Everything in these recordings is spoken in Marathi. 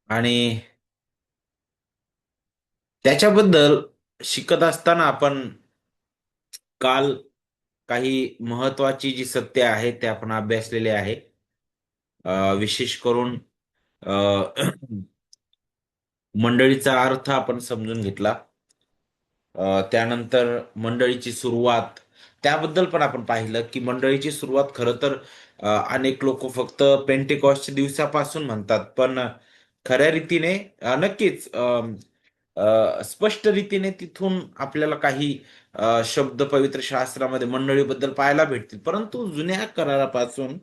आणि त्याच्याबद्दल शिकत असताना आपण काल काही महत्वाची जी सत्य आहेत ते आपण अभ्यासलेले आहे. विशेष करून अ, मंडळीचा अर्थ आपण समजून घेतला. त्यानंतर मंडळीची सुरुवात त्याबद्दल पण आपण पाहिलं, की मंडळीची सुरुवात खरं तर अनेक लोक फक्त पेंटेकॉस्टच्या दिवसापासून म्हणतात. पण खऱ्या रीतीने नक्कीच स्पष्ट रीतीने तिथून आपल्याला काही शब्द पवित्र शास्त्रामध्ये मंडळीबद्दल पाहायला भेटतील. परंतु जुन्या करारापासून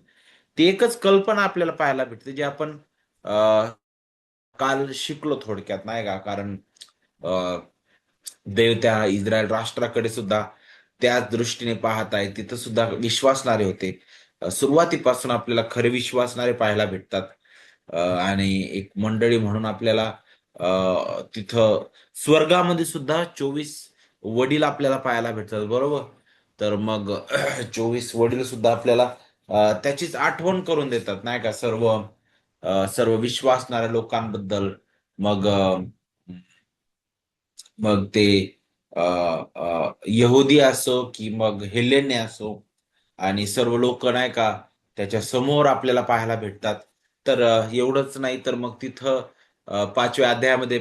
ती एकच कल्पना आपल्याला पाहायला भेटते, जी आपण अ, काल शिकलो थोडक्यात नाही का? कारण अ, देव त्या इस्रायल राष्ट्राकडे सुद्धा त्याच दृष्टीने पाहत आहे. तिथं सुद्धा विश्वासणारे होते. सुरुवातीपासून आपल्याला खरे विश्वासणारे पाहायला भेटतात. आणि एक मंडळी म्हणून आपल्याला तिथं स्वर्गामध्ये सुद्धा 24 वडील आपल्याला पाहायला भेटतात, बरोबर? तर मग 24 वडील सुद्धा आपल्याला त्याचीच आठवण करून देतात नाही का? सर्व विश्वासणाऱ्या लोकांबद्दल. मग मग ते यहुदी असो की मग हेलेने असो आणि सर्व लोक नाही का त्याच्या समोर आपल्याला पाहायला भेटतात. तर एवढंच नाही तर मग तिथं 5व्या अध्यायामध्ये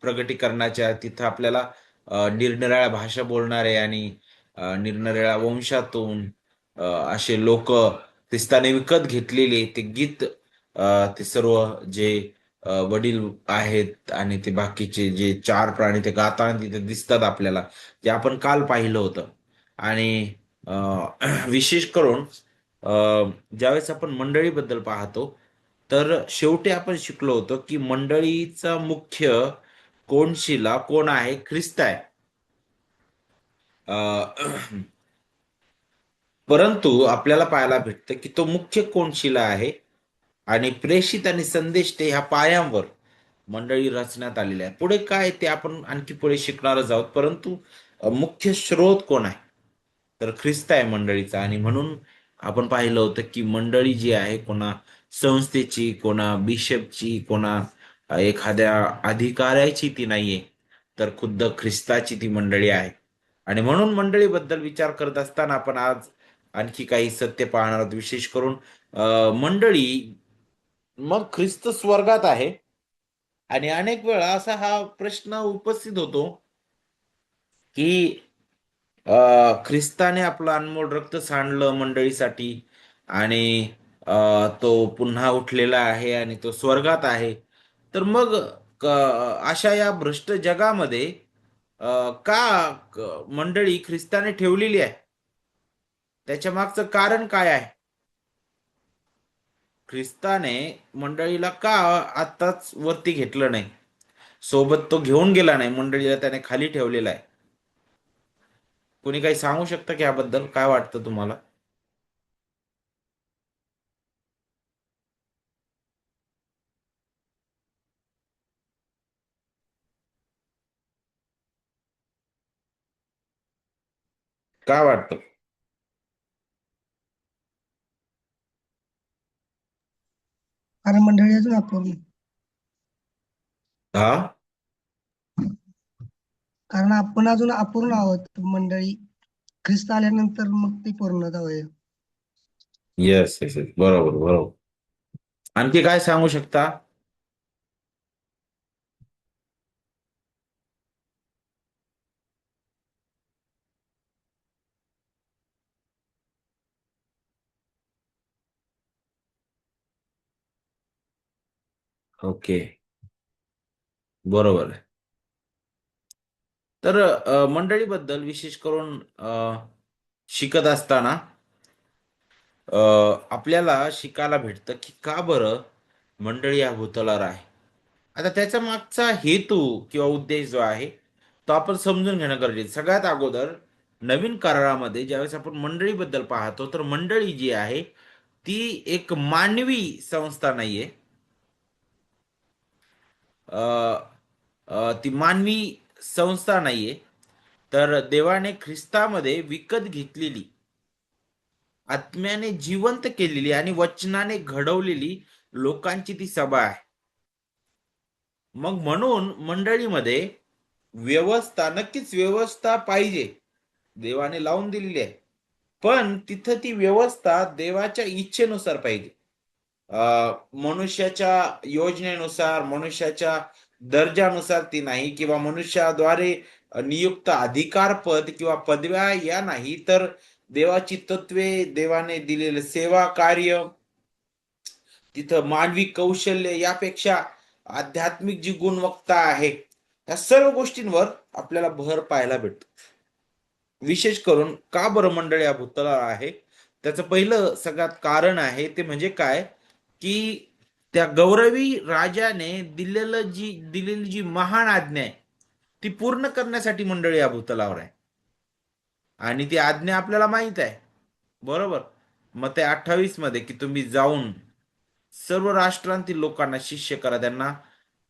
प्रगटीकरणाच्या तिथं आपल्याला निरनिराळ्या भाषा बोलणारे आणि निरनिराळ्या वंशातून असे लोक ख्रिस्ताने विकत घेतलेले ते गीत ते सर्व जे वडील आहेत आणि ते बाकीचे जे चार प्राणी ते गाताना तिथे दिसतात आपल्याला, जे आपण काल पाहिलं होतं. आणि विशेष करून ज्यावेळेस आपण मंडळीबद्दल पाहतो, तर शेवटी आपण शिकलो होतो की मंडळीचा मुख्य कोनशिला कोण आहे? ख्रिस्त आहे. अ, परंतु आपल्याला पाहायला भेटतं की तो मुख्य कोनशिला आहे आणि प्रेषित आणि संदेश ते ह्या पायांवर मंडळी रचण्यात आलेली आहे. पुढे काय ते आपण आणखी पुढे शिकणारच आहोत. परंतु मुख्य स्रोत कोण आहे? तर ख्रिस्त आहे मंडळीचा. आणि म्हणून आपण पाहिलं होतं की मंडळी जी आहे कोणा संस्थेची, कोणा बिशपची, कोणा एखाद्या अधिकाऱ्याची ती नाहीये, तर खुद्द ख्रिस्ताची ती मंडळी आहे. आणि म्हणून मंडळीबद्दल विचार करत असताना आपण आज आणखी काही सत्य पाहणार आहोत. विशेष करून मंडळी मग ख्रिस्त स्वर्गात आहे. आणि अनेक वेळा असा हा प्रश्न उपस्थित होतो की ख्रिस्ताने आपलं अनमोल रक्त सांडलं मंडळीसाठी आणि तो पुन्हा उठलेला आहे आणि तो स्वर्गात आहे. तर मग अशा या भ्रष्ट जगामध्ये का मंडळी ख्रिस्ताने ठेवलेली आहे? त्याच्या मागचं कारण काय आहे? ख्रिस्ताने मंडळीला का आत्ताच वरती घेतलं नाही? सोबत तो घेऊन गेला नाही, मंडळीला त्याने खाली ठेवलेला आहे. कोणी काही सांगू शकतं की याबद्दल काय वाटतं तुम्हाला? काय वाटतं? कारण मंडळी अजून अपूर्ण. हा. कारण आपण अजून अपूर्ण आहोत मंडळी. ख्रिस्त आल्यानंतर मग ती पूर्णता होईल. येस येस येस, बरोबर बरोबर. आणखी काय सांगू शकता? ओके. बरोबर आहे. तर मंडळीबद्दल विशेष करून शिकत असताना अ, आपल्याला शिकायला भेटतं की का बरं मंडळी या भूतलावर आहे. आता त्याच्या मागचा हेतू किंवा उद्देश जो आहे तो आपण समजून घेणं गरजेचं आहे. सगळ्यात अगोदर नवीन करारामध्ये ज्यावेळेस आपण मंडळीबद्दल पाहतो, तर मंडळी जी आहे ती एक मानवी संस्था नाहीये. अ, ती मानवी संस्था नाहीये, तर देवाने ख्रिस्तामध्ये विकत घेतलेली, आत्म्याने जिवंत केलेली आणि वचनाने घडवलेली लोकांची ती सभा आहे. मग म्हणून मंडळीमध्ये व्यवस्था, नक्कीच व्यवस्था पाहिजे, देवाने लावून दिलेली आहे. पण तिथं ती व्यवस्था देवाच्या इच्छेनुसार पाहिजे. मनुष्याच्या योजनेनुसार, मनुष्याच्या दर्जानुसार ती नाही, किंवा मनुष्याद्वारे नियुक्त अधिकारपद किंवा पदव्या या नाही, तर देवाची तत्वे, देवाने दिलेले सेवा कार्य, तिथं मानवी कौशल्य यापेक्षा आध्यात्मिक जी गुणवत्ता आहे, या सर्व गोष्टींवर आपल्याला भर पाहायला भेटतो. विशेष करून का बरं मंडळ या भूतलावर आहे, त्याचं पहिलं सगळ्यात कारण आहे ते म्हणजे काय, की त्या गौरवी राजाने दिलेली जी महान आज्ञा आहे, ती पूर्ण करण्यासाठी मंडळ या भूतलावर आहे. आणि ती आज्ञा आपल्याला माहित आहे, बरोबर. मग ते 28 मध्ये की तुम्ही जाऊन सर्व राष्ट्रांतील लोकांना शिष्य करा, त्यांना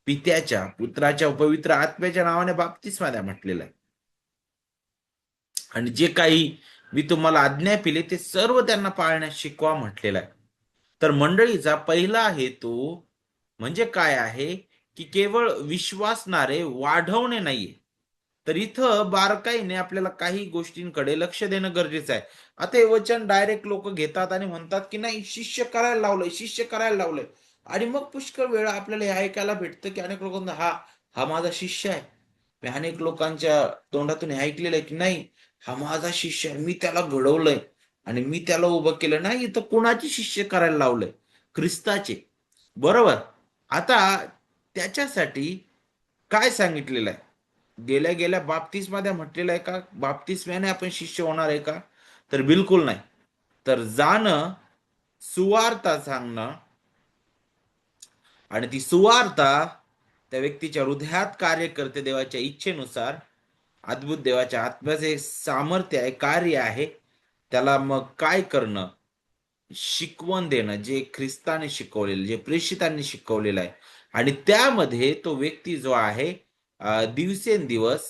पित्याच्या, पुत्राच्या, पवित्र आत्म्याच्या नावाने बाप्तिस्मा द्या म्हटलेलं आहे. आणि जे काही मी तुम्हाला आज्ञा केली ते सर्व त्यांना पाळण्यास शिकवा म्हटलेलं आहे. तर मंडळीचा पहिला हेतू म्हणजे काय आहे, की केवळ विश्वासणारे वाढवणे नाहीये. तर इथं बारकाईने आपल्याला काही गोष्टींकडे लक्ष देणं गरजेचं आहे. आता हे वचन डायरेक्ट लोक घेतात आणि म्हणतात की नाही, शिष्य करायला लावलंय, शिष्य करायला लावलंय. आणि मग पुष्कळ वेळा आपल्याला हे ऐकायला भेटतं की अनेक लोकांना, हा हा माझा शिष्य आहे. मी अनेक लोकांच्या तोंडातून हे ऐकलेलं आहे की नाही, हा माझा शिष्य आहे, मी त्याला घडवलंय आणि मी त्याला उभं केलं. नाही, तर कुणाचे शिष्य करायला लावलंय? ख्रिस्ताचे, बरोबर. आता त्याच्यासाठी काय सांगितलेलं आहे? गेल्या गेल्या बाप्तिस्मामध्ये म्हटलेलं आहे का बाप्तिस्म्याने आपण शिष्य होणार आहे का? तर बिलकुल नाही. तर जाणं, सुवार्ता सांगणं, आणि ती सुवार्ता त्या व्यक्तीच्या हृदयात कार्य करते देवाच्या इच्छेनुसार. अद्भुत देवाच्या आत्म्याचे सामर्थ्य आहे, कार्य आहे. त्याला मग काय करणं? शिकवण देणं, जे ख्रिस्ताने शिकवलेलं, जे प्रेषितांनी शिकवलेलं आहे. आणि त्यामध्ये तो व्यक्ती जो आहे दिवसेंदिवस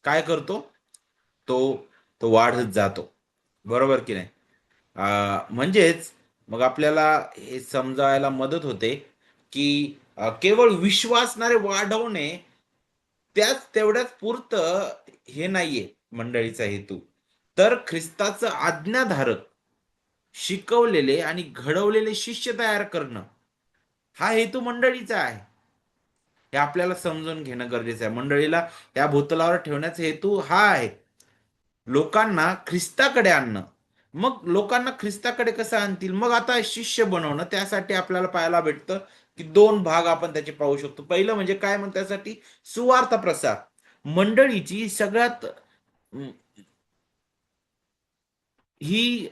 काय करतो? तो तो वाढत जातो, बरोबर की नाही? म्हणजेच मग आपल्याला हे समजायला मदत होते की केवळ विश्वासणारे वाढवणे, त्याच तेवढ्याच पुरतं हे नाहीये मंडळीचा हेतू. तर ख्रिस्ताचं आज्ञाधारक, शिकवलेले आणि घडवलेले शिष्य तयार करणं, हा हेतू मंडळीचा आहे. हे आपल्याला समजून घेणं गरजेचं आहे. मंडळीला या भूतलावर ठेवण्याचा हेतू हा आहे, लोकांना ख्रिस्ताकडे आणणं. मग लोकांना ख्रिस्ताकडे कसं आणतील? मग आता शिष्य बनवणं, त्यासाठी आपल्याला पाहायला भेटतं की दोन भाग आपण त्याचे पाहू शकतो. पहिलं म्हणजे काय, मग त्यासाठी सुवार्ता प्रसार. मंडळीची सगळ्यात ही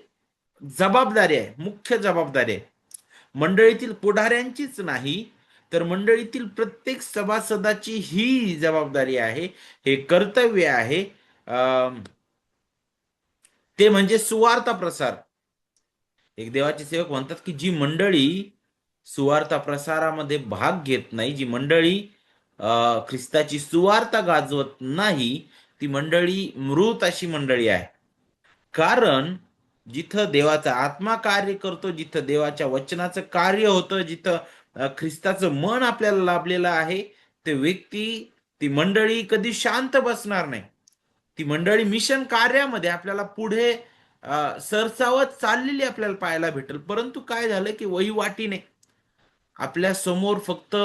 जबाबदारी आहे, मुख्य जबाबदारी आहे. मंडळीतील पुढाऱ्यांचीच नाही, तर मंडळीतील प्रत्येक सभासदाची ही जबाबदारी आहे, हे कर्तव्य आहे. ते म्हणजे सुवार्ता प्रसार. एक देवाचे सेवक म्हणतात की जी मंडळी सुवार्ता प्रसारामध्ये भाग घेत नाही, जी मंडळी ख्रिस्ताची सुवार्ता गाजवत नाही, ती मंडळी मृत अशी मंडळी आहे. कारण जिथं देवाचा आत्मा कार्य करतो, जिथं देवाच्या वचनाचं कार्य होतं, जिथं ख्रिस्ताचं मन आपल्याला लाभलेलं आहे, ते व्यक्ती, ती मंडळी कधी शांत बसणार नाही. ती मंडळी मिशन कार्यामध्ये आपल्याला पुढे सरसावत चाललेली आपल्याला पाहायला भेटेल. परंतु काय झालं की वहिवाटीने आपल्या समोर फक्त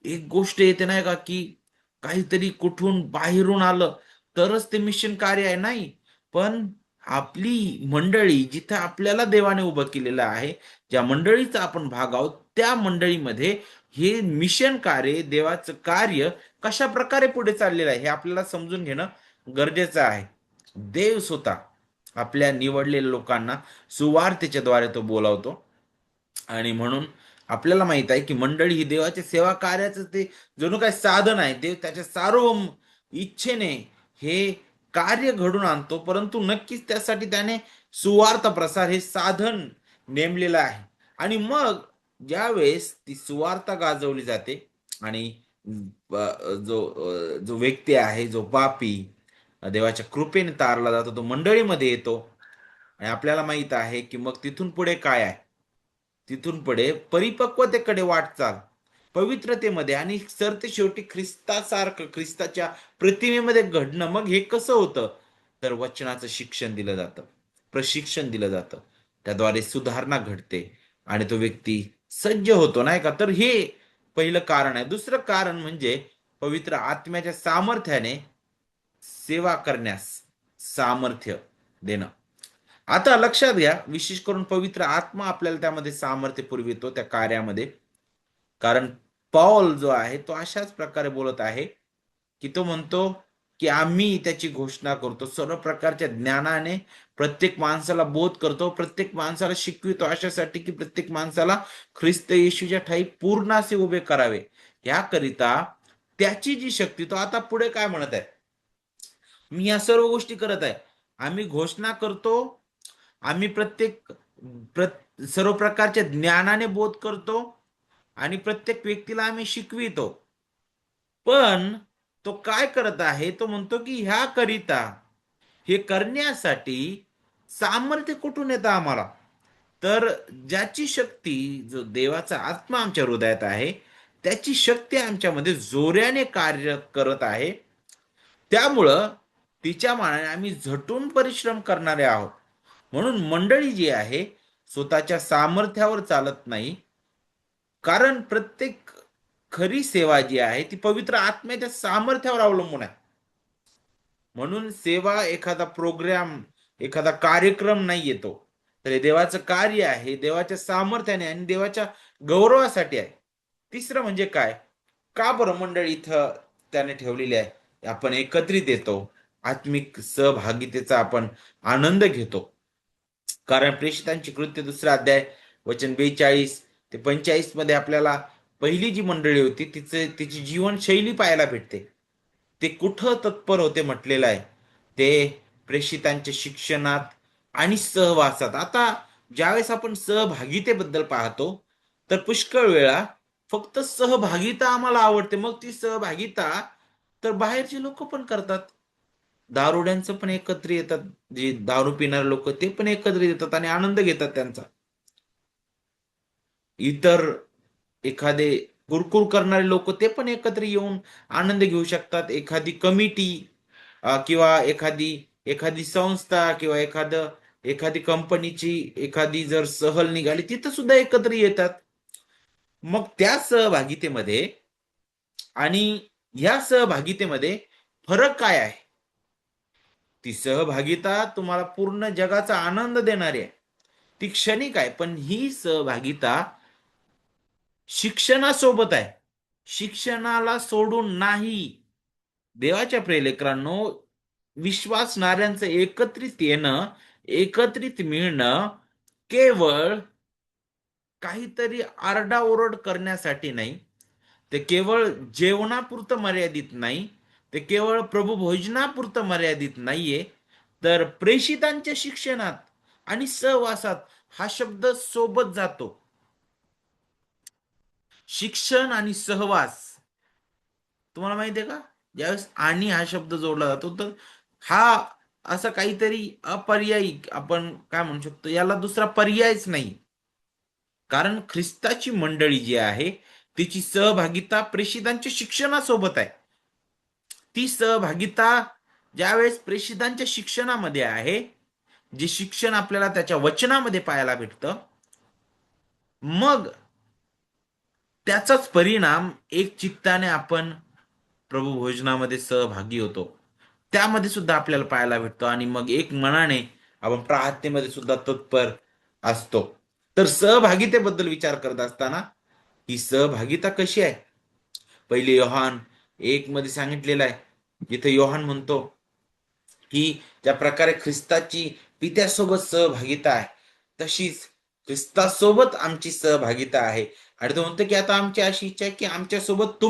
एक गोष्ट येते नाही का, की काहीतरी कुठून बाहेरून आलं तरच ते मिशन कार्य आहे, नाही. पण आपली मंडळी जिथं आपल्याला देवाने उभं केलेलं आहे, ज्या मंडळीचा आपण भाग आहोत, त्या मंडळीमध्ये हे मिशन कार्य, देवाचं कार्य कशा प्रकारे पुढे चाललेलं आहे हे आपल्याला समजून घेणं गरजेचं आहे. देव स्वतः आपल्या निवडलेल्या लोकांना सुवार्तेच्या द्वारे तो बोलावतो. आणि म्हणून आपल्याला माहित आहे की मंडळी ही देवाच्या सेवा कार्याचं ते जणू काय साधन आहे. देव त्याच्या सार्वभौम इच्छेने हे कार्य घडून आणतो, परंतु नक्कीच त्यासाठी त्याने सुवार्ता प्रसार हे साधन नेमलेलं आहे. आणि मग ज्यावेळेस ती सुवार्ता गाजवली जाते आणि जो व्यक्ती आहे, जो पापी देवाच्या कृपेने तारला जातो, तो मंडळीमध्ये येतो. आणि आपल्याला माहित आहे की मग तिथून पुढे काय आहे? तिथून पुढे परिपक्वतेकडे वाटचाल. पवित्रतेमध्ये आणि सरतेशेवटी ख्रिस्तासारखं, ख्रिस्ताच्या प्रतिमेमध्ये घडणं. मग हे कसं होतं? तर वचनाचं शिक्षण दिलं जातं, प्रशिक्षण दिलं जातं. त्याद्वारे सुधारणा घडते आणि तो व्यक्ती सज्ज होतो, नाही का? तर हे पहिलं कारण आहे. दुसरं कारण म्हणजे पवित्र आत्म्याच्या सामर्थ्याने सेवा करण्यास सामर्थ्य देणं. आता लक्षात घ्या, विशेष करून पवित्र आत्मा आपल्याला त्यामध्ये सामर्थ्य पुरवितो त्या कार्यामध्ये. कारण पौल जो आहे तो अशाच प्रकारे बोलत आहे, की तो म्हणतो की आम्ही त्याची घोषणा करतो, सर्व प्रकारच्या ज्ञानाने प्रत्येक माणसाला बोध करतो, प्रत्येक माणसाला शिकवितो, अशासाठी की प्रत्येक माणसाला ख्रिस्त येशूच्या ठायी पूर्ण असे उभे करावे. याकरिता त्याची जी शक्ती, तो आता पुढे काय म्हणत आहे, मी या सर्व गोष्टी करत आहे, आम्ही घोषणा करतो, आम्ही सर्व प्रकारच्या ज्ञानाने बोध करतो आणि प्रत्येक व्यक्तीला आम्ही शिकवितो. पण तो काय करत आहे, तो म्हणतो की ह्या करिता, हे करण्यासाठी सामर्थ्य कुठून येतं आम्हाला? तर ज्याची शक्ती, जो देवाचा आत्मा आमच्या हृदयात आहे, त्याची शक्ती आमच्यामध्ये जोऱ्याने कार्य करत आहे. त्यामुळं तिच्या मानाने आम्ही झटून परिश्रम करणारे आहोत. म्हणून मंडळी जी आहे, स्वतःच्या सामर्थ्यावर चालत नाही. कारण प्रत्येक खरी सेवा जी आहे ती पवित्र आत्म्याच्या सामर्थ्यावर अवलंबून आहे. म्हणून सेवा एखादा प्रोग्राम, एखादा कार्यक्रम नाही येतो, तर हे देवाचं कार्य आहे, देवाच्या सामर्थ्याने आणि देवाच्या गौरवासाठी आहे. तिसरं म्हणजे काय, का बरं मंडळी इथं त्याने ठेवलेली आहे? आपण एकत्रित येतो, आत्मिक सहभागितेचा आपण आनंद घेतो. कारण प्रेषितांची कृत्य 2 अध्याय वचन 42 ते 45 मध्ये आपल्याला पहिली जी मंडळी होती तिची जीवनशैली पाहायला भेटते. ते कुठं तत्पर होते म्हटलेलं आहे, ते प्रेषितांच्या शिक्षणात आणि सहवासात. आता ज्यावेळेस आपण सहभागितेबद्दल पाहतो, तर पुष्कळ वेळा फक्त सहभागिता आम्हाला आवडते. मग ती सहभागिता तर बाहेरचे लोक पण करतात. दारुड्यांचं पण एकत्र येतात, जे दारू पिणारे लोक ते पण एकत्र येतात आणि आनंद घेतात त्यांचा. इतर एखादे कुरकुर करणारे लोक ते पण एकत्र येऊन आनंद घेऊ शकतात. एखादी कमिटी किंवा एखादी एखादी संस्था किंवा एखादी कंपनीची एखादी जर सहल निघाली, तिथं सुद्धा एकत्र येतात. मग त्या सहभागितेमध्ये आणि ह्या सहभागितेमध्ये फरक काय आहे? ती सहभागिता तुम्हाला पूर्ण जगाचा आनंद देणारी आहे, ती क्षणिक आहे. पण ही सहभागिता शिक्षणासोबत आहे, शिक्षणाला सोडून नाही. देवाच्या प्रियलेकरांनो, विश्वासणाऱ्यांचं एकत्रित येणं, एकत्रित मिळणं, केवळ काहीतरी आरडाओरड करण्यासाठी नाही, ते केवळ जेवणापुरतं मर्यादित नाही, ते केवळ प्रभू भोजनापुरतं मर्यादित नाहीये, तर प्रेषितांच्या शिक्षणात आणि सहवासात हा शब्द सोबत जातो. शिक्षण आणि सहवास, तुम्हाला माहिती आहे का, ज्यावेळेस आणि हा शब्द जोडला जातो, तर हा असं काहीतरी अपर्यायी, आपण काय म्हणू शकतो, याला दुसरा पर्यायच नाही. कारण ख्रिस्ताची मंडळी जी आहे, तिची सहभागिता प्रेषितांच्या शिक्षणासोबत आहे. ती सहभागिता ज्यावेळेस प्रेषितांच्या शिक्षणामध्ये आहे, जे शिक्षण आपल्याला त्याच्या वचनामध्ये पाहायला भेटतं, मग त्याचाच परिणाम एक चित्ताने आपण प्रभू भोजनामध्ये सहभागी होतो, त्यामध्ये सुद्धा आपल्याला पाहायला भेटतो. आणि मग एक मनाने आपण प्रार्थनेमध्ये सुद्धा तत्पर असतो. तर सहभागितेबद्दल विचार करत असताना ही सहभागिता कशी आहे? पहिले योहान 1 मध्ये सांगितलेलं आहे, जिथे योहान म्हणतो की ज्या प्रकारे ख्रिस्ताची पित्यासोबत सहभागिता आहे, तशीच ख्रिस्तासोबत आमची सहभागिता आहे. आणि तो म्हणतो की आता आमची अशी इच्छा आहे की आमच्यासोबत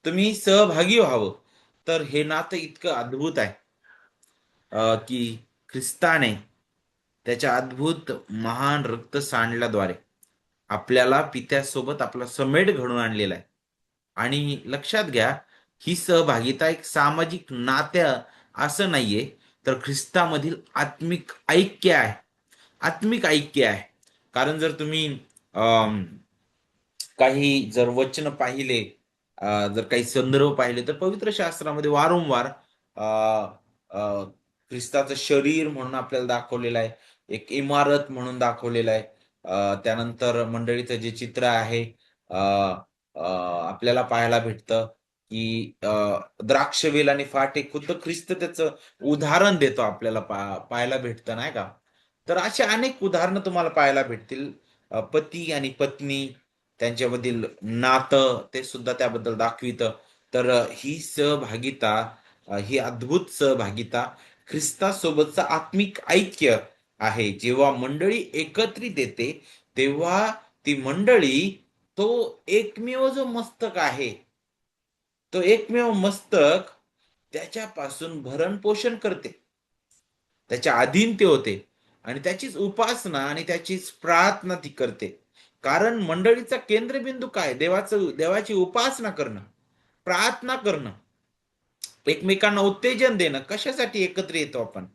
तुम्ही सहभागी व्हावं. तर हे नातं इतकं अद्भुत आहे की ख्रिस्ताने त्याच्या अद्भुत महान रक्त सांडल्याद्वारे आपल्याला पित्यासोबत आपला समेट घडवून आणलेला आहे. आणि लक्षात घ्या, ही सहभागिता एक सामाजिक नात्य असं नाहीये, तर ख्रिस्तामधील आत्मिक ऐक्य आहे. आत्मिक ऐक्य आहे. कारण जर तुम्ही काही जर वचन पाहिले, जर काही संदर्भ पाहिले, तर पवित्र शास्त्रामध्ये वारंवार अ, अ, ख्रिस्ताचं शरीर म्हणून आपल्याला दाखवलेलं आहे. एक इमारत म्हणून दाखवलेलं आहे. त्यानंतर मंडळीचं जे चित्र आहे, अ, अ, आपल्याला पाहायला भेटतं, की द्राक्षवेल आणि फाटे खुद्द ख्रिस्त त्याचं उदाहरण देतो आपल्याला पाहायला भेटतं नाही का? तर अशी अनेक उदाहरणं तुम्हाला पाहायला भेटतील. पती आणि पत्नी त्यांच्यामधील नातं ते सुद्धा त्याबद्दल दाखवितं. तर ही सहभागिता, ही अद्भुत सहभागिता ख्रिस्तासोबतचं आत्मिक ऐक्य आहे. जेव्हा मंडळी एकत्रित येते, तेव्हा ती मंडळी तो एकमेव जो मस्तक आहे, तो एकमेव मस्तक त्याच्यापासून भरण-पोषण करते. त्याच्या अधीन ते होते आणि त्याचीच उपासना आणि त्याचीच प्रार्थना ती करते. कारण मंडळीचा केंद्रबिंदू काय? देवाची उपासना करणं, प्रार्थना करणं, एकमेकांना उत्तेजन देणं. कशासाठी एकत्र येतो आपण?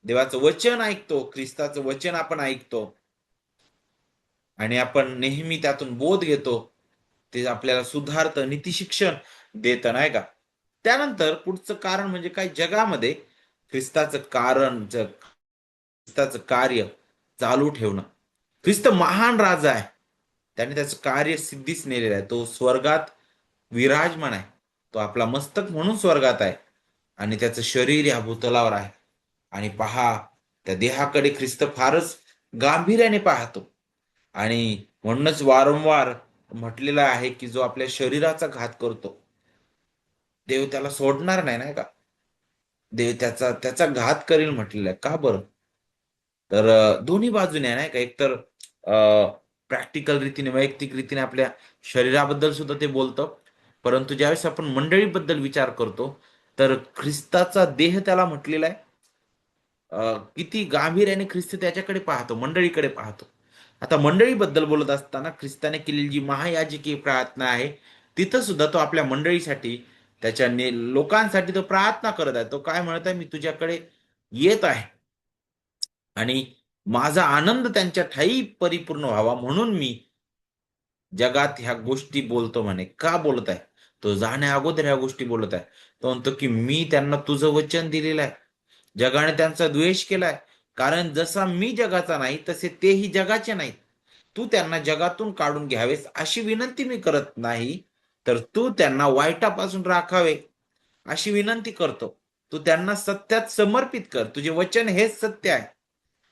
देवाचं वचन ऐकतो, ख्रिस्ताचं वचन आपण ऐकतो आणि आपण नेहमी त्यातून बोध घेतो. ते आपल्याला सुधारतं, नीतिशिक्षण देतं नाही का? त्यानंतर पुढचं कारण म्हणजे काय? जगामध्ये ख्रिस्ताचं कार्य चालू ठेवणं. ख्रिस्त महान राजा आहे. त्याने त्याचं कार्य सिद्धीस नेलेलं आहे. तो स्वर्गात विराजमान आहे. तो आपला मस्तक म्हणून स्वर्गात आहे आणि त्याचं शरीर या भूतलावर आहे. आणि पहा, त्या देहाकडे ख्रिस्त फारच गांभीर्याने पाहतो आणि म्हणूनच वारंवार म्हटलेलं आहे, की जो आपल्या शरीराचा घात करतो, देव त्याला सोडणार नाही, नाही का? देव त्याचा त्याचा घात करील म्हटलेलं आहे. का बरं? तर दोन्ही बाजूने आहे नाही का? एकतर प्रॅक्टिकल रीतीने, वैयक्तिक रीतीने आपल्या शरीराबद्दल सुद्धा ते बोलतं. परंतु ज्यावेळेस आपण मंडळीबद्दल विचार करतो, तर ख्रिस्ताचा देह त्याला म्हटलेला आहे. किती गांभीर्याने ख्रिस्त त्याच्याकडे पाहतो, मंडळीकडे पाहतो. आता मंडळीबद्दल बोलत असताना ख्रिस्ताने केलेली जी महायाजकीय प्रार्थना आहे, तिथं सुद्धा तो आपल्या मंडळीसाठी, लोकांसाठी तो प्रार्थना करत आहे. तो काय म्हणत आहे? मी तुझ्याकडे येत आहे आणि माझा आनंद त्यांच्या ठायी परिपूर्ण व्हावा म्हणून मी जगात ह्या गोष्टी बोलतो म्हणे. का बोलत आहे? तो जाण्या अगोदर ह्या गोष्टी बोलत आहे. तो म्हणतो की मी त्यांना तुझं वचन दिलेलं आहे. जगाने त्यांचा द्वेष केलाय. कारण जसा मी जगाचा नाही, तसे तेही जगाचे नाहीत. तू त्यांना जगातून काढून घ्यावेस अशी विनंती मी करत नाही, तर तू त्यांना वाईटापासून राखावे अशी विनंती करतो. तू त्यांना सत्यात समर्पित कर. तुझे वचन हेच सत्य आहे.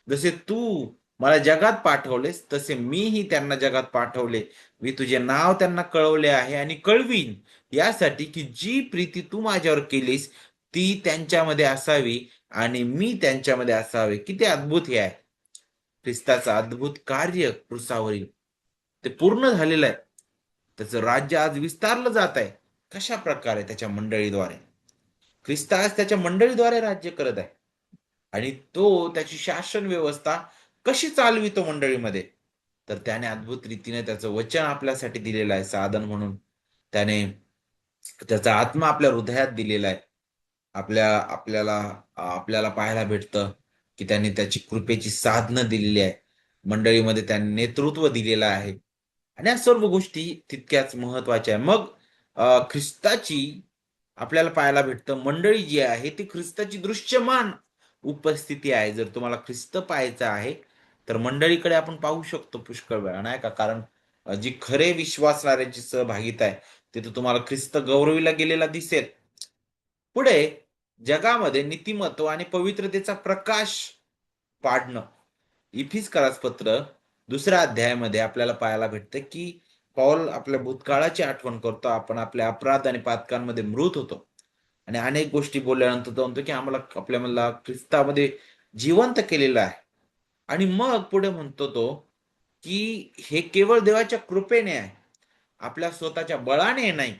जसे तू मला जगात पाठवलेस, तसे मीही त्यांना जगात पाठवले. मी तुझे नाव त्यांना कळवले आहे आणि कळवीन, यासाठी की जी प्रीती तू माझ्यावर केलीस ती त्यांच्यामध्ये असावी आणि मी त्यांच्यामध्ये असावे. किती अद्भुत हे आहे! ख्रिस्ताचं अद्भुत कार्य क्रुसावरील ते पूर्ण झालेलं आहे. त्याचं राज्य आज विस्तारलं जात आहे. कशा प्रकारे? त्याच्या मंडळीद्वारे. ख्रिस्त आज त्याच्या मंडळीद्वारे राज्य करत आहे आणि तो त्याची शासन व्यवस्था कशी चालवितो मंडळीमध्ये? तर त्याने अद्भुत रीतीने त्याचं वचन आपल्यासाठी दिलेलं आहे साधन म्हणून. त्याने त्याचा आत्मा आपल्या हृदयात दिलेला आहे. आपल्याला पाहायला भेटतं, की त्याने त्याची कृपेची साधनं दिलेली आहे. मंडळीमध्ये त्याने नेतृत्व दिलेलं आहे आणि या सर्व गोष्टी तितक्याच महत्त्वाच्या आहे. मग ख्रिस्ताची आपल्याला पाहायला भेटतं मंडळी जी आहे ती ख्रिस्ताची दृश्यमान उपस्थिती आहे. जर तुम्हाला ख्रिस्त पाहायचं आहे, तर मंडळीकडे आपण पाहू शकतो पुष्कळ वेळा, नाही का? कारण जी खरे विश्वासणाऱ्यांची सहभागिता आहे, तिथं तुम्हाला ख्रिस्त गौरविला गेलेला दिसेल. पुढे जगामध्ये नीतिमत्व आणि पवित्रतेचा प्रकाश पाडणं. इफिसकारास पत्र 2ऱ्या अध्यायामध्ये आपल्याला पाहायला भेटतं, की पौल आपल्या भूतकाळाची आठवण करतो. आपण आपल्या अपराध आणि पातकांमध्ये मृत होतो आणि अनेक गोष्टी बोलल्यानंतर तो म्हणतो, की आम्हाला आपल्याला ख्रिस्तामध्ये जिवंत केलेलं आहे. आणि मग पुढे म्हणतो तो, की हे केवळ देवाच्या कृपेने आहे. आपल्या स्वतःच्या बळाने नाही.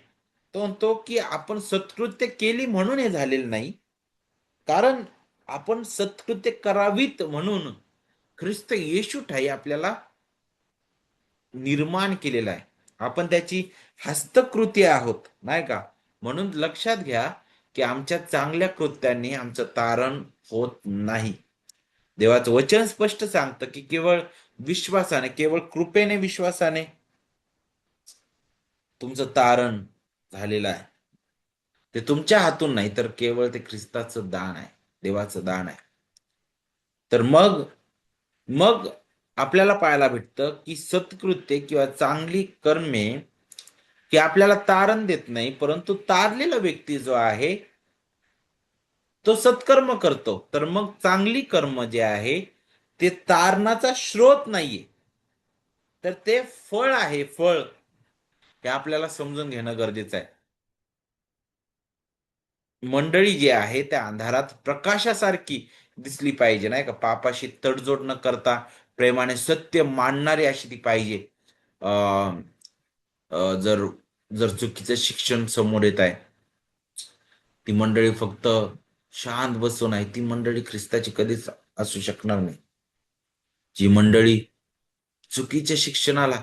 तो म्हणतो, की आपण सत्कृत्य केली म्हणून हे झालेलं नाही. कारण आपण सत्कृत्य करावीत म्हणून ख्रिस्त येशू ठायी आपल्याला निर्माण केलेला आहे. आपण त्याची हस्तकृती आहोत, नाही का? म्हणून लक्षात घ्या, की आमच्या चांगल्या कृत्यांनी आमचं तारण होत नाही. देवाचं वचन स्पष्ट सांगतं, की केवळ विश्वासाने, केवळ कृपेने, विश्वासाने तुमचं तारण झालेलं आहे. ते तुमच्या हातून नाही, तर केवळ ते ख्रिस्ताचं दान आहे, देवाचं दान आहे. तर मग मग आपल्याला पाहायला भेटतं की सत्कृत्य किंवा चांगली कर्मे की आपल्याला तारण देत नाही, परंतु तारलेला व्यक्ती जो आहे तो सत्कर्म करतो. तर मग चांगली कर्म जे आहे ते तारणाचा स्रोत नाहीये, तर ते फळ आहे. फळ हे आपल्याला समजून घेणं गरजेचं आहे. मंडळी जी आहे त्या अंधारात प्रकाशासारखी दिसली पाहिजे, नाही का? पापाशी तडजोड न करता प्रेमाने सत्य मांडणारी अशी ती पाहिजे. अ, जर जर चुकीचं शिक्षण समोर येत आहे, ती मंडळी फक्त शांत बसून आहे, ती मंडळी ख्रिस्ताची कधीच असू शकणार नाही. जी मंडळी चुकीच्या शिक्षणाला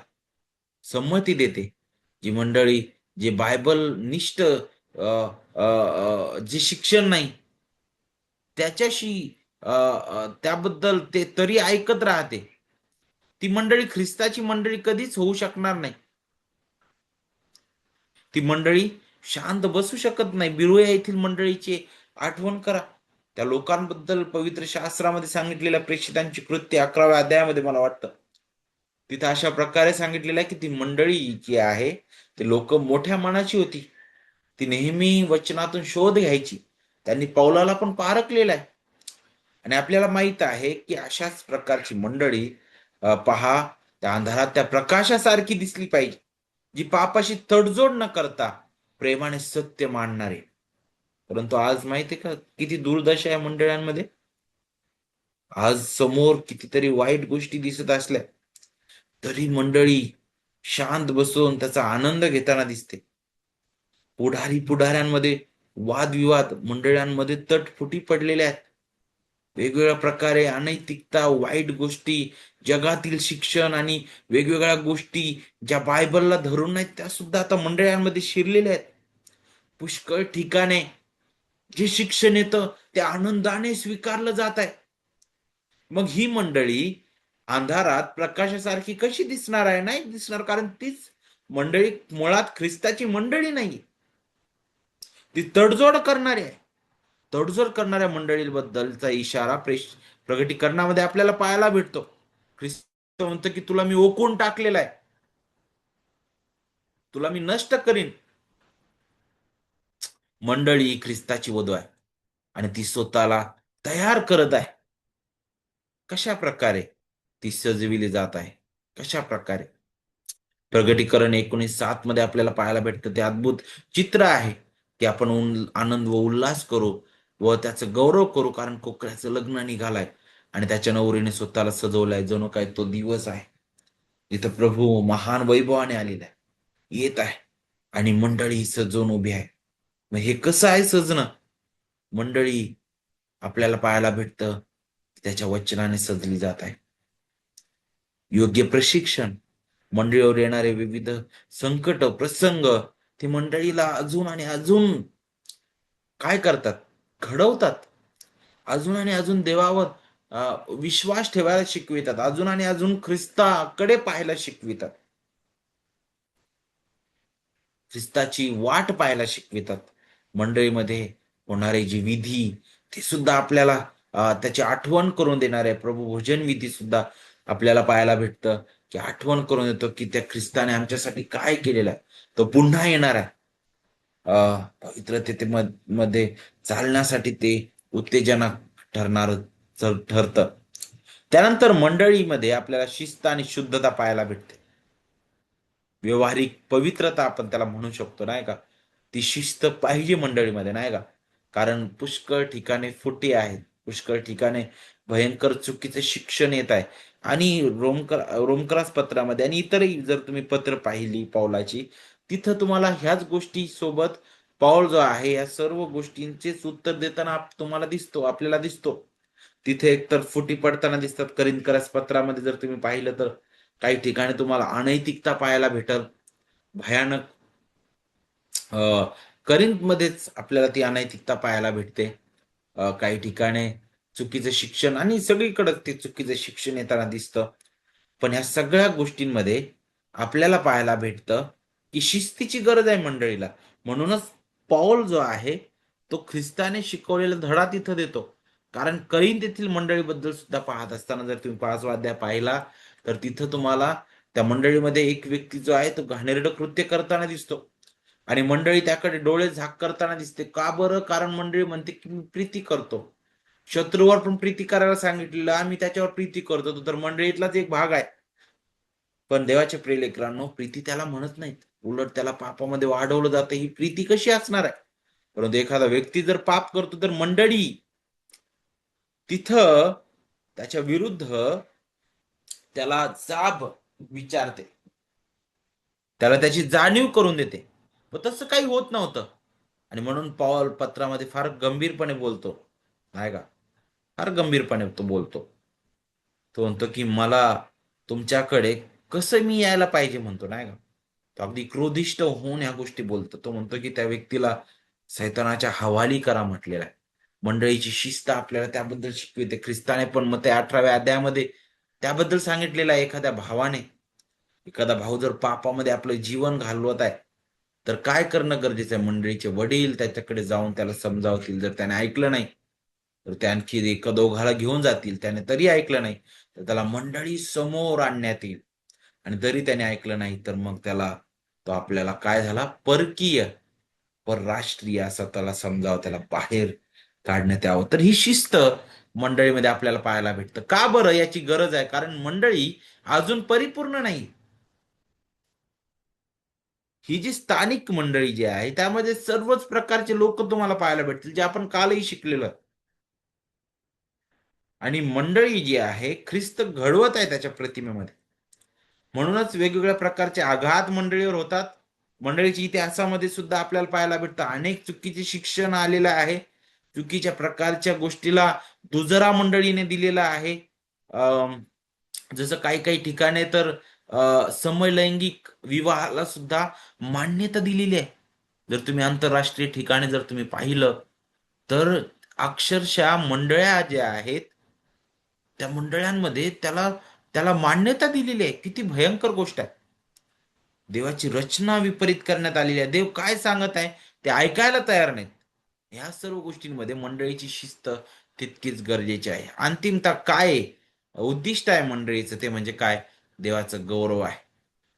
संमती देते, जी मंडळी जे बायबल निष्ठ जे शिक्षण नाही त्याच्याशी त्याबद्दल ते तरी ऐकत राहते, ती मंडळी ख्रिस्ताची मंडळी कधीच होऊ शकणार नाही. ती मंडळी शांत बसू शकत नाही. बिरोया येथील मंडळीची आठवण करा. त्या लोकांबद्दल पवित्र शास्त्रामध्ये सांगितलेल्या प्रेषितांची कृत्य 11व्या अध्यायामध्ये मला वाटतं तिथं अशा प्रकारे सांगितलेलं आहे की ती मंडळी जी आहे ते लोक मोठ्या मनाची होती. ती नेहमी वचनातून शोध घ्यायची. त्यांनी पौलाला पण पारखलेलं आहे. आणि आपल्याला माहित आहे की अशाच प्रकारची मंडळी पहा त्या अंधारात त्या प्रकाशासारखी दिसली पाहिजे, जी पापाशी तडजोड न करता प्रेमाने सत्य मांडणारे. परंतु आज माहिती आहे का किती दुर्दशा या मंडळांमध्ये. आज समोर कितीतरी वाईट गोष्टी दिसत असल्या तरी मंडळी शांत बसून त्याचा आनंद घेताना दिसते. पुढाऱ्यांमध्ये वादविवाद, मंडळांमध्ये तटफुटी पडलेल्या आहेत. वेगवेगळ्या प्रकारे अनैतिकता, वाईट गोष्टी, जगातील शिक्षण आणि वेगवेगळ्या गोष्टी ज्या बायबलला धरून नाहीत त्या सुद्धा आता मंडळांमध्ये शिरलेल्या आहेत. पुष्कळ ठिकाणे जे शिक्षण येतं ते आनंदाने स्वीकारलं जात आहे. मग ही मंडळी अंधारात प्रकाशासारखी कशी दिसणार आहे? नाही दिसणार, कारण तीच मंडळी मुळात ख्रिस्ताची मंडळी नाही, ती तडजोड करणारी आहे. तडजोड करणाऱ्या मंडळीबद्दलचा इशारा प्रगटीकरणामध्ये आपल्याला पाहायला भेटतो. ख्रिस्त म्हणतो की तुला मी ओकून टाकलेला आहे, तुला मी नष्ट करीन. मंडळी ही ख्रिस्ताची वधू आहे आणि ती स्वतःला तयार करत आहे. कशा प्रकारे ती सजविली जात आहे, कशा प्रकारे? प्रगटीकरण 19:7 मध्ये आपल्याला पाहायला भेटतं ते अद्भुत चित्र आहे की आपण आनंद व उल्हास करू व त्याचं गौरव करू, कारण कोकऱ्याचं लग्न निघालंय आणि त्याच्या नवरीने स्वतःला सजवलंय. जणू काय तो दिवस आहे जिथं प्रभू महान वैभवाने आलेला आहे, येत आहे आणि मंडळी ही सजवून उभी आहे. मग हे कसं आहे सजणं? मंडळी आपल्याला पाहायला भेटतं त्याच्या वचनाने सजली जात आहे. योग्य प्रशिक्षण, मंडळीवर येणारे विविध संकट, प्रसंग ते मंडळीला अजून आणि अजून काय करतात? घडवतात. अजून आणि अजून देवावर विश्वास ठेवायला शिकवितात. अजून आणि अजून ख्रिस्ताकडे पाहायला शिकवितात. ख्रिस्ताची वाट पाहायला शिकवितात. मंडळीमध्ये होणारे जे विधी ते सुद्धा आपल्याला त्याची आठवण करून देणार आहे. प्रभू भोजन विधी सुद्धा आपल्याला पाहायला भेटतं की आठवण करून देतो की त्या ख्रिस्ताने आमच्यासाठी काय केलेलं आहे. तो पुन्हा येणार आहे. पवित्रतेमध्ये चालण्यासाठी ते उत्तेजनक ठरणार ठरतं. त्यानंतर मंडळीमध्ये आपल्याला शिस्त आणि शुद्धता पाहायला भेटते. व्यवहारिक पवित्रता आपण त्याला म्हणू शकतो, नाही का? ती शिस्त पाहिजे मंडळीमध्ये, नाही का? कारण पुष्कळ ठिकाणी फुटी आहेत, पुष्कळ ठिकाणी भयंकर चुकीचे शिक्षण येत आहे. आणि रोमक्रास पत्रामध्ये आणि इतरही जर तुम्ही पत्र पाहिली पौलाची, तिथं तुम्हाला ह्याच गोष्टी सोबत पौल जो आहे या सर्व गोष्टींचेच उत्तर देताना तुम्हाला दिसतो, आपल्याला दिसतो. तिथे एकतर फुटी पडताना दिसतात. करिंथकरास पत्रामध्ये जर तुम्ही पाहिलं तर काही ठिकाणी तुम्हाला अनैतिकता पाहायला भेटल, भयानक. करिंथमध्येच आपल्याला ती अनैतिकता पाहायला भेटते. काही ठिकाणी चुकीचं शिक्षण आणि सगळीकडे ते चुकीचं शिक्षण येताना दिसतं. पण ह्या सगळ्या गोष्टींमध्ये आपल्याला पाहायला भेटतं की शिस्तीची गरज आहे मंडळीला. म्हणूनच पौल जो आहे तो ख्रिस्ताने शिकवलेला धडा तिथं देतो. कारण करिंथ मंडळीबद्दल सुद्धा पाहत असताना जर तुम्ही 5वा अध्याय पाहिला तर तिथं तुम्हाला त्या मंडळीमध्ये एक व्यक्ती जो आहे तो घाणेरडं कृत्य करताना दिसतो आणि मंडळी त्याकडे डोळे झाक करताना दिसते. का बरं? कारण मंडळी म्हणते की मी प्रीती करतो. शत्रूवर पण प्रीती करायला सांगितलेलं, आम्ही त्याच्यावर प्रीती करतो, तर मंडळीतलाच एक भाग आहे. पण देवाच्या प्रिय लेकरांनो, प्रीती त्याला म्हणत नाहीत. उलट त्याला पापामध्ये वाढवलं जातं. ही प्रीती कशी असणार आहे? परंतु एखादा व्यक्ती जर पाप करतो तर मंडळी तिथं त्याच्या विरुद्ध त्याला जाब विचारते. त्याला त्याची जाणीव करून देते. पण तसं काही होत नव्हतं. आणि म्हणून पौल पत्रामध्ये फार गंभीरपणे बोलतो. नाही का? फार गंभीरपणे तो बोलतो. तो म्हणतो की मला तुमच्याकडे कसं मी यायला पाहिजे म्हणतो, नाही का? तो अगदी क्रोधिष्ट होऊन या गोष्टी बोलतो. तो म्हणतो की त्या व्यक्तीला सैतानाच्या हवाली करा म्हटलेलं आहे. मंडळीची शिस्त आपल्याला त्याबद्दल शिकविते. ख्रिस्ताने पण मग त्या 18व्या अध्यायामध्ये त्याबद्दल सांगितलेलं आहे. एखादा भाऊ जर पापामध्ये आपलं जीवन घालवत आहे, तर काय करणं गरजेचं आहे? मंडळीचे वडील त्याच्याकडे जाऊन त्याला समजावतील. जर त्याने ऐकलं नाही, तर ते आणखी एका दोघाला घेऊन जातील. त्याने तरी ऐकलं नाही, तर त्याला मंडळी समोर आणण्यात येईल. आणि जरी त्याने ऐकलं नाही, तर मग तो आपल्याला काय झाला? परकीय, परराष्ट्रीय असं त्याला समजावं, त्याला बाहेर काढण्यात यावं. तर ही शिस्त मंडळीमध्ये आपल्याला पाहायला भेटतं. का बरं याची गरज आहे? कारण मंडळी अजून परिपूर्ण नाही. ही जी स्थानिक मंडळी जी आहे त्यामध्ये सर्वच प्रकारचे लोक तुम्हाला पाहायला भेटतील, जे आपण कालही शिकलेलं. आणि मंडळी जी आहे ख्रिस्त घडवत आहे त्याच्या प्रतिमेमध्ये. म्हणूनच वेगवेगळ्या प्रकारचे आघात मंडळीवर होतात. मंडळीच्या इतिहासामध्ये सुद्धा आपल्याला पाहायला भेटतं अनेक चुकीचे शिक्षण आलेलं आहे. चुकीच्या प्रकारच्या गोष्टीला दुजरा मंडळीने दिलेला आहे. अं, जसं काही काही ठिकाणी तर समलैंगिक विवाहाला सुद्धा मान्यता दिलेली आहे. जर तुम्ही आंतरराष्ट्रीय ठिकाणी जर तुम्ही पाहिलं तर अक्षरशः मंडळ्या ज्या आहेत त्या मंडळांमध्ये त्याला त्याला मान्यता दिलेली आहे. किती भयंकर गोष्ट आहे. देवाची रचना विपरीत करण्यात आलेली आहे. देव काय सांगत आहे ते ऐकायला तयार नाहीत. या सर्व गोष्टींमध्ये मंडळीची शिस्त तितकीच गरजेची आहे. अंतिमतः काय उद्दिष्ट आहे मंडळीचं? ते म्हणजे काय? देवाचं गौरव आहे.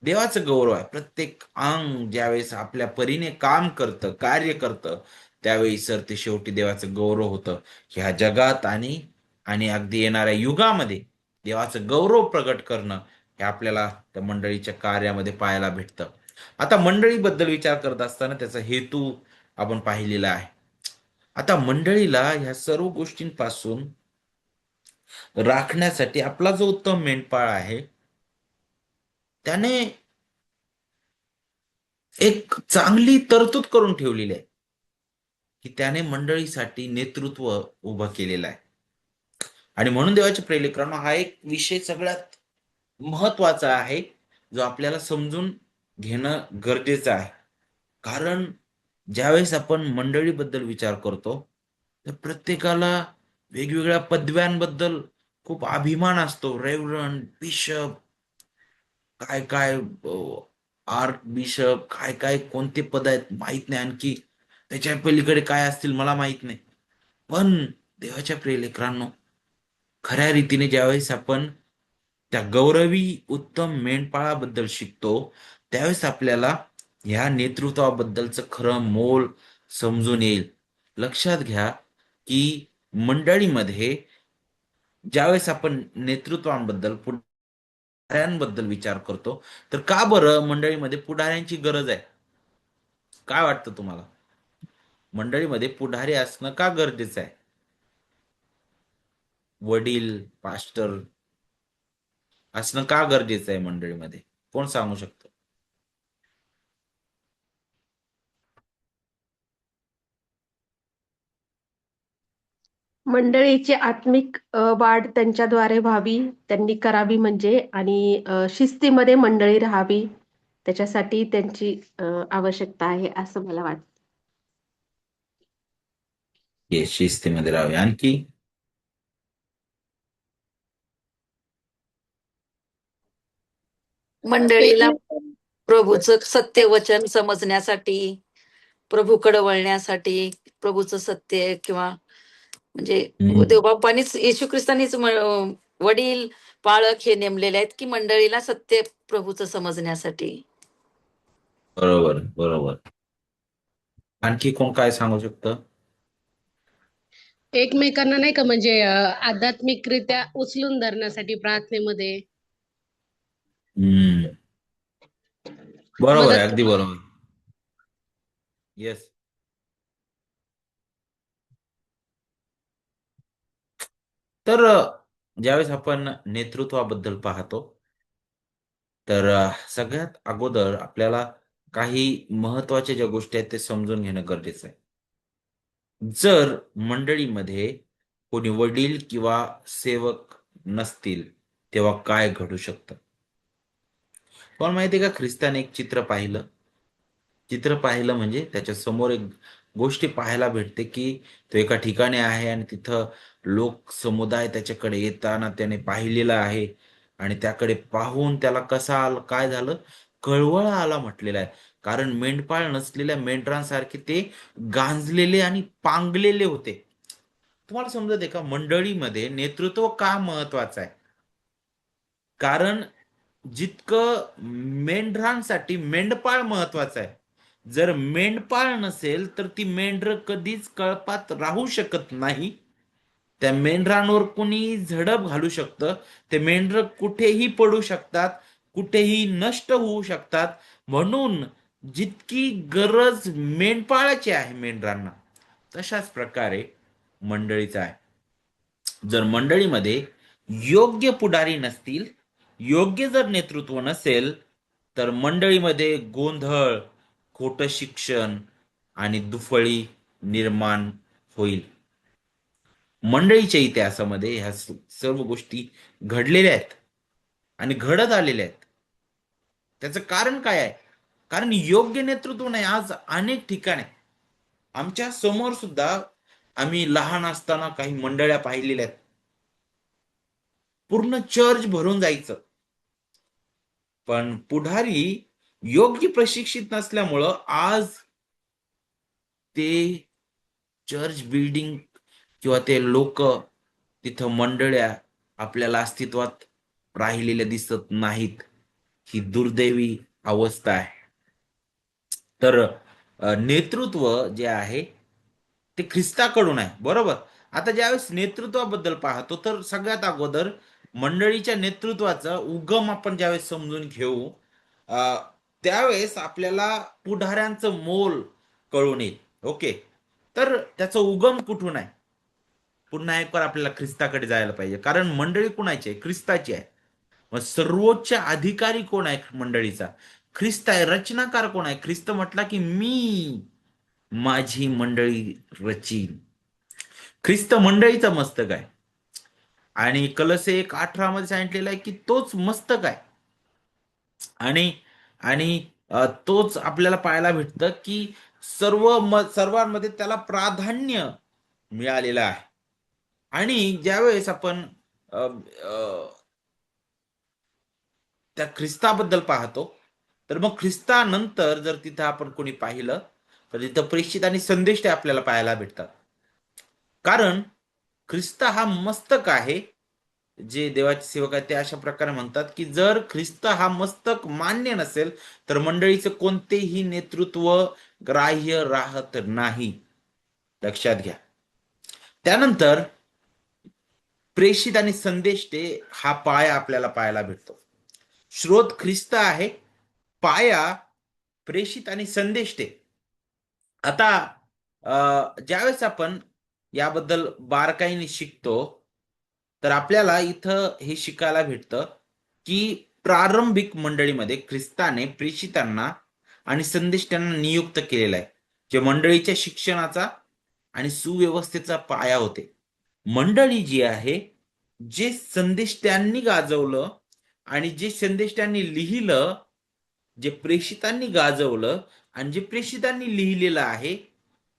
देवाचं गौरव आहे. प्रत्येक अंग ज्यावेळेस आपल्या परीने काम करतं, कार्य करतं, त्यावेळी सर ते शेवटी देवाचं गौरव होतं. ह्या जगात आणि आणि अगदी येणाऱ्या युगामध्ये देवाचं गौरव प्रगट करणं हे आपल्याला त्या मंडळीच्या कार्यामध्ये पाहायला भेटतं. आता मंडळीबद्दल विचार करत असताना त्याचा हेतू आपण पाहिलेला आहे. आता मंडळीला ह्या सर्व गोष्टींपासून राखण्यासाठी आपला जो उत्तम मेंढपाळ आहे त्याने एक चांगली तरतूद करून ठेवलेली आहे की त्याने मंडळीसाठी नेतृत्व उभं केलेलं आहे. आणि म्हणून देवाच्या प्रेलिकरांनो हा एक विषय सगळ्यात महत्वाचा आहे जो आपल्याला समजून घेणं गरजेचं आहे. कारण ज्यावेळेस आपण मंडळीबद्दल विचार करतो तर प्रत्येकाला वेगवेगळ्या पदव्यांबद्दल खूप अभिमान असतो. रेव्हरंड, बिशप, काय काय आर्क बिशप, काय काय कोणते पद आहेत माहित नाही. आणखी त्याच्या पलीकडे काय असतील मला माहित नाही. पण देवाच्या प्रिय लेकरांनो, खऱ्या रीतीने ज्यावेळेस आपण त्या गौरवी उत्तम मेंढपाळाबद्दल शिकतो त्यावेळेस आपल्याला ह्या नेतृत्वाबद्दलचं खरं मोल समजून येईल. लक्षात घ्या की मंडळीमध्ये ज्यावेळेस आपण नेतृत्वांबद्दल पुढाऱ्यांबद्दल विचार करतो तर का बरं मंडळीमध्ये पुढाऱ्यांची गरज आहे? काय वाटतं तुम्हाला? मंडळीमध्ये पुढारी असणं का गरजेचं आहे? वडील, पास्टर असणं का गरजेचं आहे मंडळीमध्ये? कोण सांगू शकतो? मंडळीची आत्मिक वाढ त्यांच्याद्वारे व्हावी, त्यांनी करावी म्हणजे आणि शिस्तीमध्ये मंडळी राहावी, त्याच्यासाठी त्यांची आवश्यकता आहे असं मला वाटतं. हे शिस्तीमध्ये राहावे. आणखी मंडळीला प्रभूचं सत्य वचन समजण्यासाठी, प्रभूकडे वळण्यासाठी, प्रभूचं सत्य किंवा म्हणजे देवबापांनीच, येशू ख्रिस्तांनीच वडील पाळक हे नेमलेले आहेत की मंडळीला सत्य प्रभूचं समजण्यासाठी. बरोबर बरोबर. आणखी कोण काय सांगू शकतं? एकमेकांना नाही का म्हणजे आध्यात्मिकरित्या उचलून धरण्यासाठी प्रार्थनेमध्ये हम्म. बरोबर आहे, मदत अगदी बरोबर. येस. तर ज्यावेळेस आपण नेतृत्वाबद्दल पाहतो, तर सगळ्यात अगोदर आपल्याला काही महत्वाच्या ज्या गोष्टी आहेत ते समजून घेणं गरजेचं आहे. जर मंडळीमध्ये कोणी वडील किंवा सेवक नसतील, तेव्हा काय घडू शकतं? तुम्हाला माहिती आहे का, ख्रिस्ताने एक चित्र पाहिलं. चित्र पाहिलं म्हणजे त्याच्या समोर एक गोष्टी पाहायला भेटते, की तो एका ठिकाणी आहे आणि तिथं लोक समुदाय त्याच्याकडे येताना त्याने पाहिलेलं आहे आणि त्याकडे पाहून त्याला काय झालं? कळवळा आला म्हटलेलं आहे. कारण मेंढपाळ नसलेल्या मेंढरांसारखे ते गांजलेले आणि पांगलेले होते. तुम्हाला समजते का, मंडळीमध्ये नेतृत्व का महत्वाचं आहे? कारण जितकं मेंढरांसाठी मेंढपाळ महत्वाचा आहे. जर मेंढपाळ नसेल तर ती मेंढरं कधीच कळपात राहू शकत नाही. त्या मेंढरांवर कुणी झडप घालू शकतं. ते मेंढरं कुठेही पडू शकतात, कुठेही नष्ट होऊ शकतात. म्हणून जितकी गरज मेंढपाळाची आहे मेंढरांना, तशाच प्रकारे मंडळीचा आहे. जर मंडळीमध्ये योग्य पुढारी नसतील, योग्य जर नेतृत्व नसेल, तर मंडळीमध्ये गोंधळ, खोटं शिक्षण आणि दुफळी निर्माण होईल. मंडळीच्या इतिहासामध्ये ह्या सर्व गोष्टी घडलेल्या आहेत आणि घडत आलेल्या आहेत. त्याचं कारण काय आहे? कारण योग्य नेतृत्व नाही. आज अनेक ठिकाणी आमच्या समोर सुद्धा आम्ही लहान असताना काही मंडळ्या पाहिलेल्या आहेत. पूर्ण चर्च भरून जायचं, पण पुढारी योग्य प्रशिक्षित नसल्यामुळं आज ते चर्च बिल्डिंग किंवा ते लोक तिथं मंडळ्या आपल्याला अस्तित्वात राहिलेल्या दिसत नाहीत. ही दुर्दैवी अवस्था आहे. तर नेतृत्व जे आहे ते ख्रिस्ताकडून आहे, बरोबर. आता ज्यावेळेस नेतृत्वाबद्दल पाहतो, तर सगळ्यात अगोदर मंडळीच्या नेतृत्वाचा उगम आपण ज्यावेळेस समजून घेऊ, अ, त्यावेळेस आपल्याला पुढाऱ्यांचं मोल कळून येईल. ओके. तर त्याचा उगम कुठून आहे? पुन्हा एक आपल्याला ख्रिस्ताकडे जायला पाहिजे, कारण मंडळी कुणाची आहे? ख्रिस्ताची आहे. मग सर्वोच्च अधिकारी कोण आहे मंडळीचा? ख्रिस्त आहे. रचनाकार कोण आहे? ख्रिस्त म्हटला की मी माझी मंडळी रचीन. ख्रिस्त मंडळीचा मस्तक आहे आणि कलसे 1:18 मध्ये सांगितलेलं आहे की तोच मस्तक आहे. आणि आणि तोच आपल्याला पाहायला भेटतं की सर्वांमध्ये त्याला प्राधान्य मिळालेलं आहे. आणि ज्यावेळेस आपण अ, अ, त्या ख्रिस्ताबद्दल पाहतो, तर मग ख्रिस्तानंतर जर तिथं आपण कोणी पाहिलं, तर तिथं प्रेषित आणि संदेश ते आपल्याला पाहायला भेटतात. कारण ख्रिस्त हा मस्तक आहे. जे देवाचे सेवक आहेत ते अशा प्रकारे म्हणतात की जर ख्रिस्त हा मस्तक मान्य नसेल, तर मंडळीचं कोणतेही नेतृत्व ग्राह्य राहत नाही. लक्षात घ्या. त्यानंतर प्रेषित आणि संदेश ते हा पाया आपल्याला पाहायला भेटतो. स्रोत ख्रिस्त आहे, पाया प्रेषित आणि संदेश ते. आता ज्यावेळेस आपण याबद्दल बारकाईने शिकतो, तर आपल्याला इथं हे शिकायला भेटतं की प्रारंभिक मंडळीमध्ये ख्रिस्ताने प्रेषितांना आणि संदेश त्यांना नियुक्त केलेला आहे, जे मंडळीच्या शिक्षणाचा आणि सुव्यवस्थेचा पाया होते. मंडळी जी आहे, जे संदेश त्यांनी गाजवलं आणि जे संदेश त्यांनी लिहिलं, जे प्रेषितांनी गाजवलं आणि जे प्रेषितांनी लिहिलेलं आहे,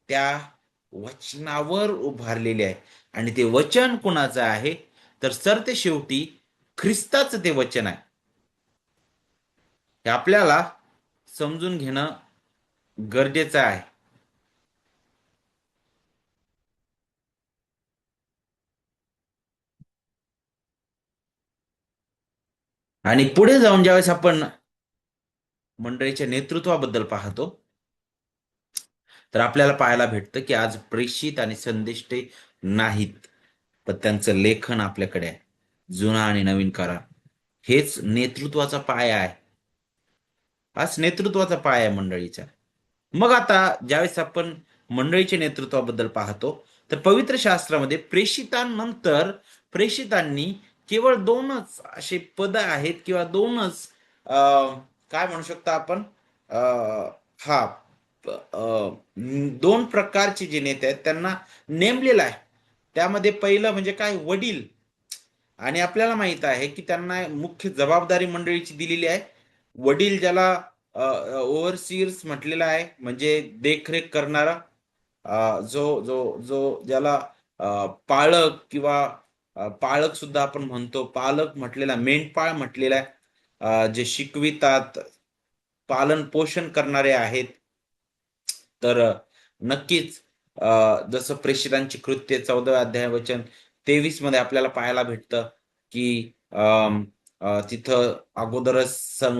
त्या वचनावर उभारलेले आहे. आणि ते वचन कुणाचं आहे? तर सरते शेवटी ख्रिस्ताचं ते वचन आहे. हे आपल्याला समजून घेणं गरजेचं आहे. आणि पुढे जाऊन ज्यावेळेस आपण मंडळीच्या नेतृत्वाबद्दल पाहतो, तर आपल्याला पाहायला भेटतं की आज प्रेषित आणि संदेष्टे नाहीत, पण त्यांचं लेखन आपल्याकडे आहे. जुना आणि नवीन करार हेच नेतृत्वाचा पाया आहे. हाच नेतृत्वाचा पाया आहे मंडळीच्या. मग आता ज्यावेळेस आपण मंडळीच्या नेतृत्वाबद्दल पाहतो, तर पवित्र शास्त्रामध्ये प्रेषितांनंतर प्रेषितांनी केवळ दोनच असे पद आहेत किंवा दोनच काय म्हणू शकतो आपण, हा दोन प्रकारचे जे नेते आहेत त्यांना नेमलेलं आहे. त्यामध्ये पहिलं म्हणजे काय, वडील. आणि आपल्याला माहित आहे की त्यांना मुख्य जबाबदारी मंडळीची दिलेली आहे. वडील ज्याला ओव्हरसियर्स म्हटलेला आहे, म्हणजे देखरेख करणारा, जो जो जो ज्याला पाळक किंवा पाळक सुद्धा आपण म्हणतो, पालक म्हटलेला, मेंढपाळ म्हटलेला आहे, जे शिकवितात, पालन पोषण करणारे आहेत. तर नक्कीच जसं प्रेषितांची कृत्य 14 अध्याय वचन 23 मध्ये आपल्याला पाहायला भेटतं की तिथं अगोदरच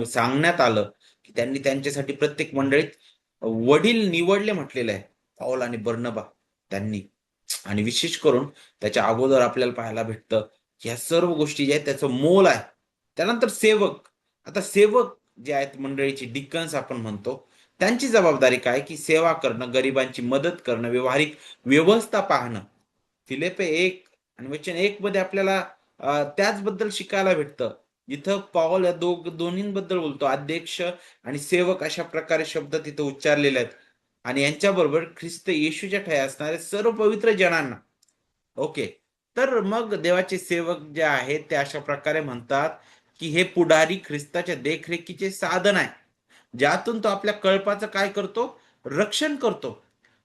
सांगण्यात आलं की त्यांनी त्यांच्यासाठी प्रत्येक मंडळीत वडील निवडले म्हटलेलं आहे, पौल आणि बर्नबा त्यांनी. आणि विशेष करून त्याच्या अगोदर आपल्याला पाहायला भेटतं की ह्या सर्व गोष्टी जे आहेत त्याचं मोल आहे. त्यानंतर सेवक. आता सेवक जे आहेत मंडळीची, डिकन्स आपण म्हणतो, त्यांची जबाबदारी काय, की सेवा करणं, गरिबांची मदत करणं, व्यवहारिक व्यवस्था पाहणं. फिलिppe 1 आणि वचन 1 मध्ये आपल्याला त्याचबद्दल शिकायला भेटतं. इथं पौल या दोन्हींबद्दल बोलतो. अध्यक्ष आणि सेवक अशा प्रकारे शब्द तिथं उच्चारलेले आहेत. आणि यांच्याबरोबर ख्रिस्त येशूच्या ठायी असणारे सर्व पवित्र जनांना. ओके. तर मग देवाचे सेवक जे आहेत ते अशा प्रकारे म्हणतात की हे पुढारी ख्रिस्ताच्या देखरेखीचे साधन आहे, ज्यातून तो आपल्या कळपाचं काय करतो, रक्षण करतो.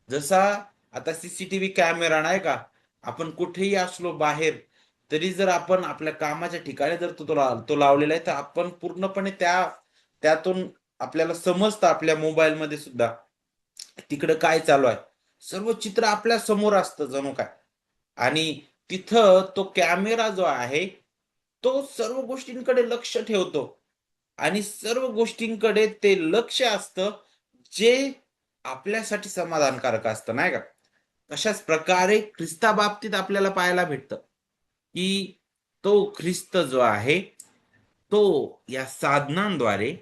जसा आता सीसीटीव्ही कॅमेरा नाही का, आपण कुठेही असलो बाहेर, तरी जर आपण आपल्या कामाच्या ठिकाणी जर तो लावलेला आहे, तर आपण पूर्णपणे त्यातून आपल्याला समजतं, आपल्या मोबाईलमध्ये सुद्धा तिकडे काय चालू आहे, सर्व चित्र आपल्या समोर असतं जणू काय. आणि तिथं तो कॅमेरा जो आहे तो सर्व गोष्टींकडे लक्ष ठेवतो आणि सर्व गोष्टींकडे ते लक्ष असतं जे आपल्यासाठी समाधानकारक असतं, नाही का. तशाच प्रकारे ख्रिस्ताबाबतीत आपल्याला पाहायला भेटतं की तो ख्रिस्त जो आहे तो या साधनांद्वारे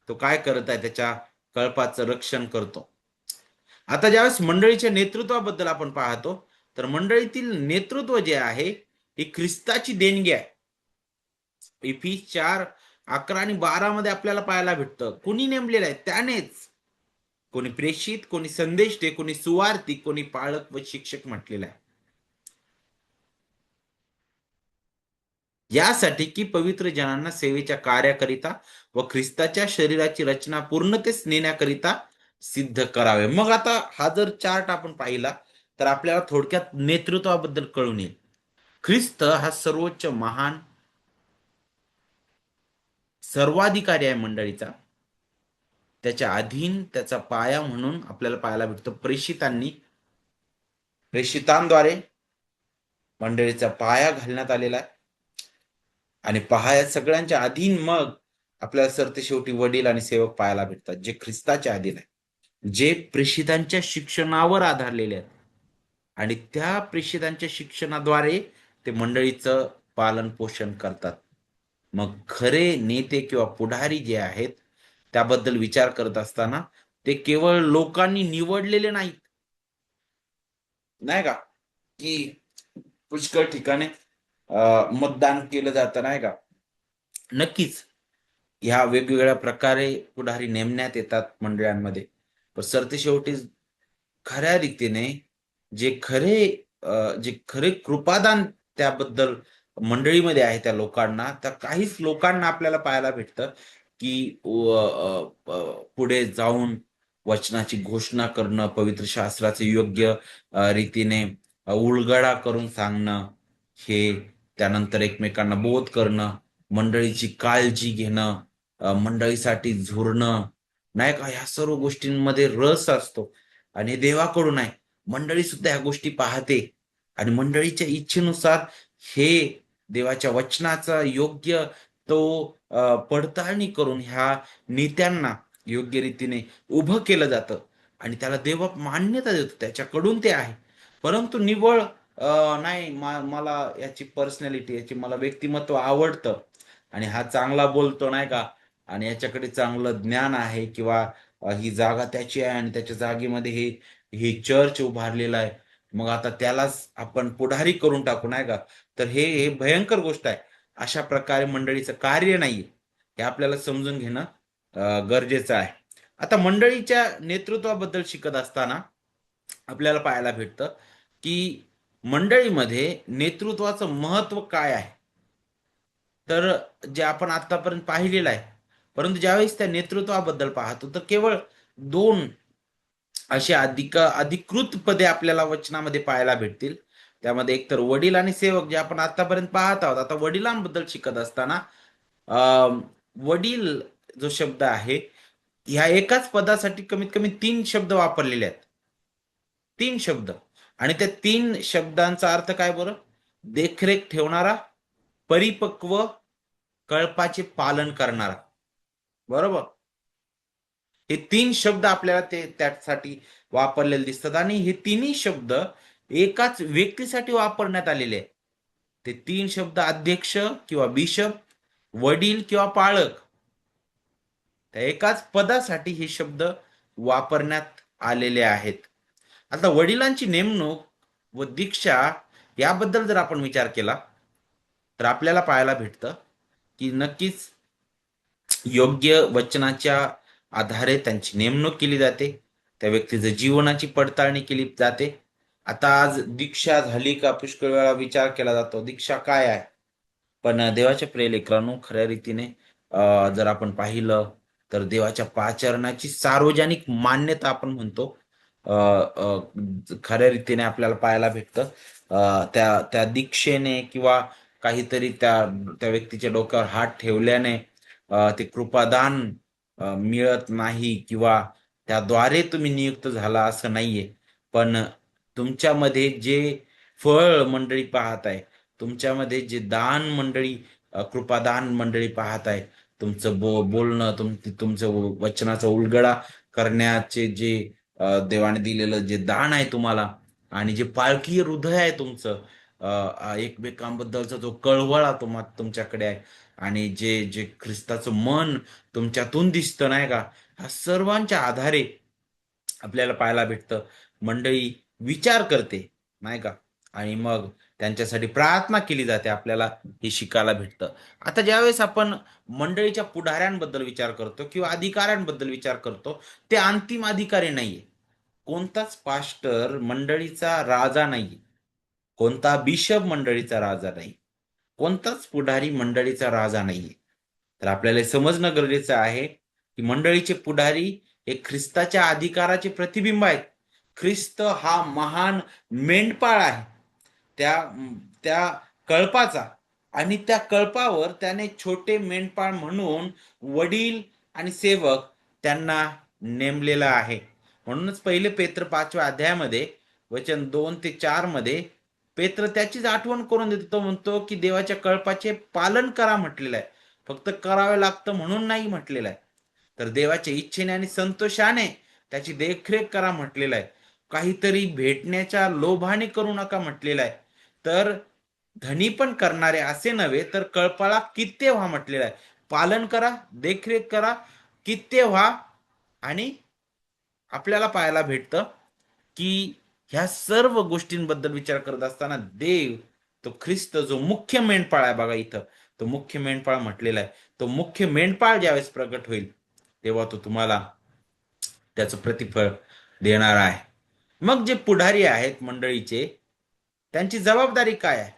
तो काय करत आहे, त्याच्या कळपाचं रक्षण करतो. आता ज्यावेळेस मंडळीच्या नेतृत्वाबद्दल आपण पाहतो, तर मंडळीतील नेतृत्व जे आहे ही ख्रिस्ताची देणगी आहे. इफिस 4:11 आणि 12 मध्ये आपल्याला पाहायला भेटतं. कोणी नेमलेलं आहे, त्यानेच. कोणी प्रेषित, कोणी संदेष्टे, कोणी सुवार्थी, कोणी पाळक व शिक्षक म्हटलेलं आहे, यासाठी की पवित्र जनांना सेवेच्या कार्याकरिता व ख्रिस्ताच्या शरीराची रचना पूर्णतेस नेण्याकरिता सिद्ध करावे. मग आता हा जर चार्ट आपण पाहिला तर आपल्याला थोडक्यात नेतृत्वाबद्दल कळून येईल. ख्रिस्त हा सर्वोच्च महान सर्वाधिकारी आहे मंडळीचा. त्याच्या अधीन त्याचा पाया म्हणून आपल्याला पाहायला भेटतो प्रेषितांद्वारे मंडळीचा पाया घालण्यात आलेला आहे. आणि पहा, सगळ्यांच्या अधीन मग आपल्याला सरतेशेवटी वडील आणि सेवक पाहायला भेटतात, जे ख्रिस्ताच्या अधीन आहे, जे प्रेषितांच्या शिक्षणावर आधारलेले आहेत. आणि त्या प्रेषितांच्या शिक्षणाद्वारे ते मंडळीचं पालन पोषण करतात. मग खरे नेते किंवा पुढारी जे आहेत त्याबद्दल विचार करत असताना ते केवळ लोकांनी निवडलेले नाहीत, नाही का, की पुष्कळ ठिकाणी मतदान केलं जातं, नाही का. नक्कीच ह्या वेगवेगळ्या प्रकारे पुढारी नेमण्यात येतात मंडळांमध्ये, पण सरतेशेवटी खऱ्या रीतीने जे खरे कृपादान त्याबद्दल मंडळीमध्ये आहे त्या लोकांना, तर काहीच लोकांना आपल्याला पाहायला भेटतं की पुढे जाऊन वचनाची घोषणा करणं, पवित्र शास्त्राचे योग्य रीतीने उलगडा करून सांगणं, हे त्यानंतर एकमेकांना बोध करणं, मंडळीची काळजी घेणं, मंडळीसाठी झुरणं, नाही का, ह्या सर्व गोष्टींमध्ये रस असतो आणि हे देवाकडून आहे. मंडळी सुद्धा ह्या गोष्टी पाहते आणि मंडळीच्या इच्छेनुसार हे देवाच्या वचनाचा योग्य तो पडताळणी करून ह्या नेत्यांना योग्य रीतीने उभं केलं जातं आणि त्याला देव मान्यता देतो, त्याच्याकडून ते आहे. परंतु निव्वळ नाही मला याची पर्सनॅलिटी, याची मला व्यक्तिमत्व आवडतं आणि हा चांगला बोलतो नाही का, आणि याच्याकडे चांगलं ज्ञान आहे किंवा ही जागा त्याची आहे आणि त्याच्या जागेमध्ये हे चर्च उभारलेलं आहे, मग आता त्यालाच आपण पुढारी करून टाकू नाही का, तर हे भयंकर गोष्ट आहे. अशा प्रकारे मंडळीचं कार्य नाहीये, हे आपल्याला समजून घेणं गरजेचं आहे. आता मंडळीच्या नेतृत्वाबद्दल शिकत असताना आपल्याला पाहायला भेटतं की मंडळीमध्ये नेतृत्वाचं महत्व काय आहे. तर जे आपण आतापर्यंत पाहिलेलं आहे, परंतु ज्यावेळेस त्या नेतृत्वाबद्दल पाहतो तर केवळ 2 अशी अधिकृत पदे आपल्याला वचनामध्ये पाहायला भेटतील. त्यामध्ये एक तर वडील आणि सेवक, जे आपण आतापर्यंत पाहत आहोत. आता वडिलांबद्दल शिकत असताना वडील जो शब्द आहे, ह्या एकाच पदासाठी कमीत कमी 3 शब्द वापरलेले आहेत. 3 शब्द, आणि त्या 3 शब्दांचा अर्थ काय बरं? देखरेख ठेवणारा, परिपक्व, कळपाचे पालन करणारा. बरोबर? हे 3 शब्द आपल्याला त्यासाठी वापरलेले दिसतात आणि हे तिन्ही शब्द एकाच व्यक्तीसाठी वापरण्यात आलेले आहेत. ते 3 शब्द अध्यक्ष किंवा बिशप, वडील किंवा पाळक, त्या एकाच पदासाठी हे शब्द वापरण्यात आलेले आहेत. आता वडिलांची नेमणूक व दीक्षा याबद्दल जर आपण विचार केला तर आपल्याला पाहायला भेटतं की नक्कीच योग्य वचनाच्या आधारे त्यांची नेमणूक केली जाते, त्या व्यक्तीच्या जीवनाची पडताळणी केली जाते. आता आज दीक्षा झाली का पुष्कळ वेळा विचार केला जातो, दीक्षा काय आहे? पण देवाच्या प्रिय लेकरांनो, खऱ्या रीतीने जर आपण पाहिलं तर देवाच्या पाचारणाची सार्वजनिक मान्यता आपण म्हणतो, खऱ्या रीतीने आपल्याला पाहायला भेटतं. त्या दीक्षेने किंवा काहीतरी त्या व्यक्तीच्या डोक्यावर हात ठेवल्याने ते कृपादान मिळत नाही किंवा त्याद्वारे तुम्ही नियुक्त झाला असं नाहीये. पण तुमच्यामध्ये जे फळ मंडळी पाहत आहे, तुमच्यामध्ये जे दान मंडळी, कृपादान मंडळी पाहत आहे, तुमचं बोलणं, तुमचं वचनाचा उलगडा करण्याचे जे देवाने दिलेलं जे दान आहे तुम्हाला, आणि जे पाळकीय हृदय आहे तुमचं, एकमेकांबद्दलचा जो कळवळा तुमच्याकडे आहे, आणि जे जे ख्रिस्ताचं मन तुमच्यातून दिसतं नाही का, ह्या सर्वांच्या आधारे आपल्याला पाहायला भेटतं मंडळी विचार करते नाही का, आणि मग त्यांच्यासाठी प्रार्थना केली जाते. आपल्याला हे शिकायला भेटतं. आता ज्यावेळेस आपण मंडळीच्या पुढाऱ्यांबद्दल विचार करतो किंवा अधिकाऱ्यांबद्दल विचार करतो, ते अंतिम अधिकारी नाहीये. कोणताच पास्टर मंडळीचा राजा नाहीये, कोणता बिशप मंडळीचा राजा नाही, कोणताच पुढारी मंडळीचा राजा नाहीये. तर आपल्याला समजणं गरजेचं आहे की मंडळीचे पुढारी हे ख्रिस्ताच्या अधिकाराचे प्रतिबिंब आहेत. ख्रिस्त हा महान मेंढपाळ आहे, त्या त्या कळपाचा, आणि त्या कळपावर त्याने छोटे मेंढपाळ म्हणून वडील आणि सेवक त्यांना नेमलेला आहे. म्हणूनच पहिले पेत्र 5व्या अध्यायामध्ये वचन 2 ते 4 मध्ये पेत्र त्याचीच आठवण करून देतो. तो म्हणतो की देवाच्या कळपाचे पालन करा म्हटलेलं आहे, फक्त करावे लागतं म्हणून नाही म्हटलेलं आहे. तर देवाच्या इच्छेने आणि संतोषाने त्याची देखरेख करा म्हटलेलं आहे. काहीतरी भेटण्याच्या लोभाने करू नका म्हटलेलं आहे. तर धनी पण करणारे असे नव्हे, तर कळपाला कित्ते व्हा म्हटलेलं आहे. पालन करा, देखरेख करा, कित्ते व्हा. आणि आपल्याला पाहायला भेटतं की ह्या सर्व गोष्टींबद्दल विचार करत असताना देव, तो ख्रिस्त जो मुख्य मेंढपाळ आहे, बघा इथं तो मुख्य मेंढपाळ म्हटलेला आहे, तो मुख्य मेंढपाळ ज्यावेळेस प्रगट होईल तेव्हा तो तुम्हाला त्याचं प्रतिफळ देणार आहे. मग जे पुढारी आहेत मंडळीचे, त्यांची जबाबदारी काय आहे?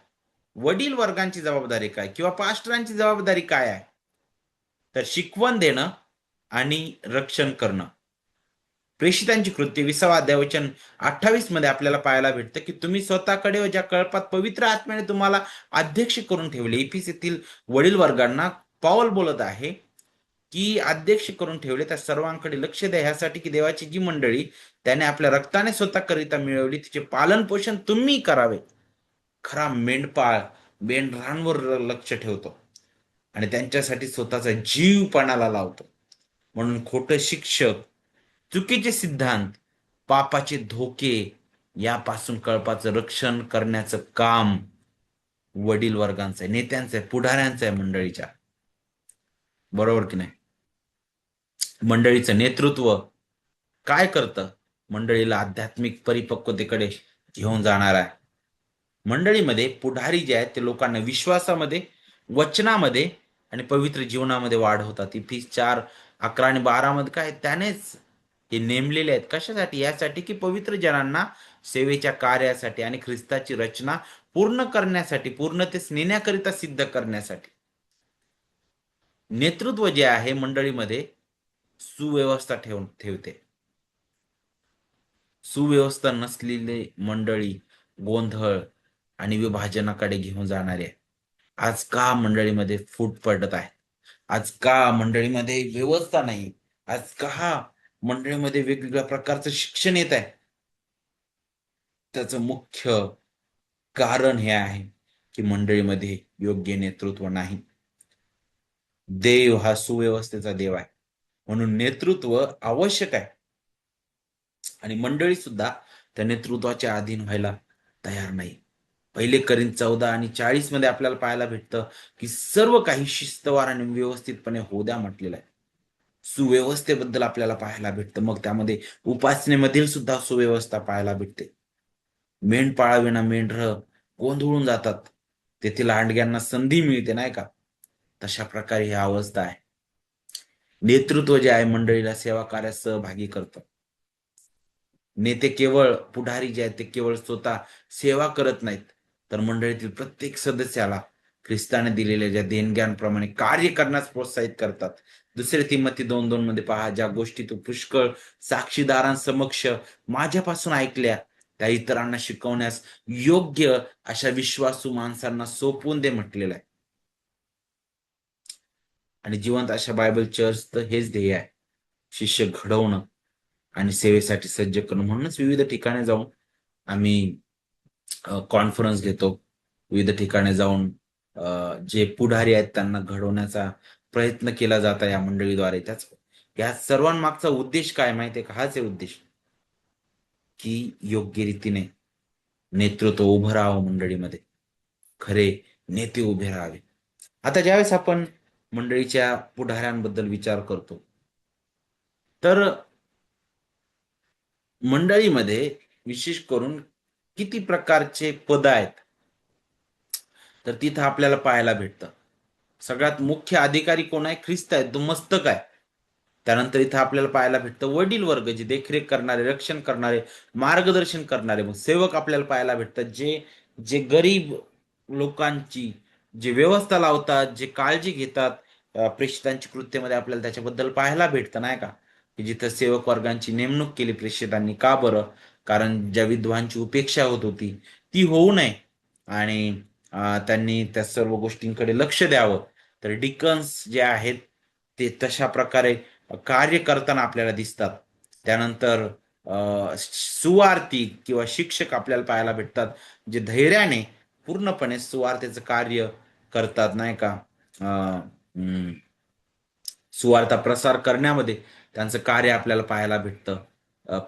वडील वर्गांची जबाबदारी काय किंवा पास्टरांची जबाबदारी काय आहे? तर शिकवण देणं आणि रक्षण करणं. प्रेषितांची कृत्य 20वा अध्याय वचन 28 मध्ये आपल्याला पाहायला भेटतं की तुम्ही स्वतःकडे व ज्या कळपात पवित्र आत्म्याने तुम्हाला अध्यक्ष करून ठेवले. इफिस येथील वडील वर्गांना पाऊल बोलत आहे की अध्यक्ष करून ठेवले, त्या सर्वांकडे लक्ष द्या ह्यासाठी की देवाची जी मंडळी त्याने आपल्या रक्ताने स्वतःकरिता मिळवली तिचे पालन पोषण तुम्ही करावे. खरा मेंढपाळ मेंढरांवर लक्ष ठेवतो आणि त्यांच्यासाठी स्वतःचा जीव पणाला लावतो. म्हणून खोटे शिक्षक, चुकीचे सिद्धांत, पापाचे धोके यापासून कळपाचं रक्षण करण्याचं काम वडील वर्गांचं आहे, नेत्यांचं आहे, पुढाऱ्यांचं आहे, मंडळीच्या. बरोबर की नाही? मंडळीचं नेतृत्व काय करतं? मंडळीला आध्यात्मिक परिपक्वतेकडे घेऊन जाणार आहे. मंडळीमध्ये पुढारी जे आहेत ते लोकांना विश्वासामध्ये, वचनामध्ये आणि पवित्र जीवनामध्ये वाढवतात. इफिस 4:11 आणि 12 मध्ये काय त्यानेच हे नेमलेले आहेत. कशासाठी? यासाठी की पवित्र जनांना सेवेच्या कार्यासाठी आणि ख्रिस्ताची रचना पूर्ण करण्यासाठी, पूर्णतेस नेण्याकरिता सिद्ध करण्यासाठी. नेतृत्व जे आहे मंडळीमध्ये सुव्यवस्था ठेवते. सुव्यवस्था नसलेली मंडळी गोंधळ आणि विभाजनाकडे घेऊन जाणारे आहे. आज का मंडळीमध्ये फूट पडत आहे? आज का मंडळीमध्ये व्यवस्था नाही? आज का मंडळीमध्ये वेगवेगळ्या प्रकारचं शिक्षण येत आहे? त्याचं मुख्य कारण हे आहे की मंडळीमध्ये योग्य नेतृत्व नाही. देव हा सुव्यवस्थेचा देव आहे, म्हणून नेतृत्व आवश्यक आहे आणि मंडळी सुद्धा त्या नेतृत्वाच्या अधीन व्हायला तयार नाही. 1 कोरिंथ 14 आणि 40 मध्ये आपल्याला पाहायला भेटतं की सर्व काही शिस्तवार आणि व्यवस्थितपणे होऊ द्या म्हटलेलं आहे. सुव्यवस्थेबद्दल आपल्याला पाहायला भेटतं. मग त्यामध्ये उपासनेमधील सुद्धा सुव्यवस्था पाहायला भेटते. मेंढपाळाविना मेंढरं गोंधळून जातात, तेथील लांडग्यांना संधी मिळते नाही का? तशा प्रकारे ही अवस्था आहे. नेतृत्व जे आहे मंडळीला सेवा कार्यात सहभागी करतं. नेते केवळ पुढारी जे आहेत ते केवळ स्वतः सेवा करत नाहीत, तर मंडळीतील प्रत्येक सदस्याला ख्रिस्ताने दिलेल्या ज्या देणग्यांप्रमाणे कार्य करण्यास प्रोत्साहित करतात. 2 तिमोथी 2:2 मध्ये पहा, ज्या गोष्टी तू पुष्कळ साक्षीदारांसमक्ष माझ्यापासून ऐकल्या त्या इतरांना शिकवण्यास योग्य अशा विश्वासू माणसांना सोपवून दे म्हटलेलं आहे. आणि जिवंत अशा बायबल चर्चचं हेच ध्येय आहे, शिष्य घडवणं आणि सेवेसाठी सज्ज करणं. म्हणूनच विविध ठिकाणी जाऊन आम्ही कॉन्फरन्स घेतो. विविध ठिकाणी जाऊन जे पुढारी आहेत त्यांना घडवण्याचा प्रयत्न केला जात आहे या मंडळीद्वारे. या सर्वांमागचा उद्देश काय माहितीये का? हाच आहे उद्देश की योग्य रीतीने नेतृत्व उभं राहावं मंडळीमध्ये, खरे नेते उभे राहावे. आता ज्यावेळेस आपण मंडळीच्या पुढाऱ्यांबद्दल विचार करतो तर मंडळीमध्ये विशेष करून किती प्रकारचे पद आहेत तर तिथं आपल्याला पाहायला भेटतं. सगळ्यात मुख्य अधिकारी कोण आहे? ख्रिस्त आहे, तो मस्तक आहे. त्यानंतर इथं आपल्याला पाहायला भेटतं वडील वर्ग, जे देखरेख करणारे, रक्षण करणारे, मार्गदर्शन करणारे. मग सेवक आपल्याला पाहायला भेटतात, जे जे गरीब लोकांची जे व्यवस्था लावतात, जे काळजी घेतात. प्रेषितांची कृत्यमध्ये आपल्याला त्याच्याबद्दल पाहायला भेटतं नाही का, की जिथं सेवक वर्गांची नेमणूक केली प्रेषितांनी. का बरं? कारण ज्या विद्वांची उपेक्षा होत होती ती होऊ नये आणि त्यांनी त्या सर्व गोष्टींकडे लक्ष द्यावं. तर डिकन्स जे आहेत ते तशा प्रकारे कार्य करताना आपल्याला दिसतात. त्यानंतर सुवार्थी किंवा शिक्षक आपल्याला पाहायला भेटतात, जे धैर्याने पूर्णपणे सुवार्थेचं कार्य करतात नाही का. सुवार्ता प्रसार करण्यामध्ये त्यांचं कार्य आपल्याला पाहायला भेटतं.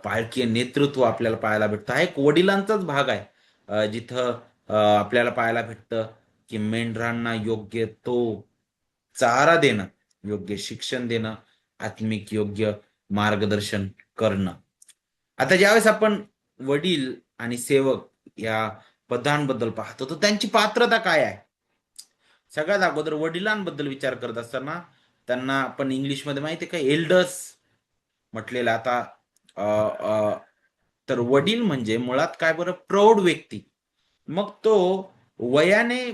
पालकीय नेतृत्व आपल्याला पाहायला भेटतं. हा एक वडिलांचाच भाग आहे, जिथं आपल्याला पाहायला भेटतं की मेंढरांना योग्य तो चारा देणं, योग्य शिक्षण देणं, आत्मिक योग्य मार्गदर्शन करणं. आता ज्यावेळेस आपण वडील आणि सेवक या पदांबद्दल पाहतो तर त्यांची पात्रता काय आहे? सगळ्यात अगोदर वडिलांबद्दल विचार करत असताना त्यांना आपण इंग्लिशमध्ये माहिती आहे का एल्डर्स म्हटलेलं. आता तर वडील म्हणजे मुळात काय बरं? प्रौढ व्यक्ती. मग तो वयाने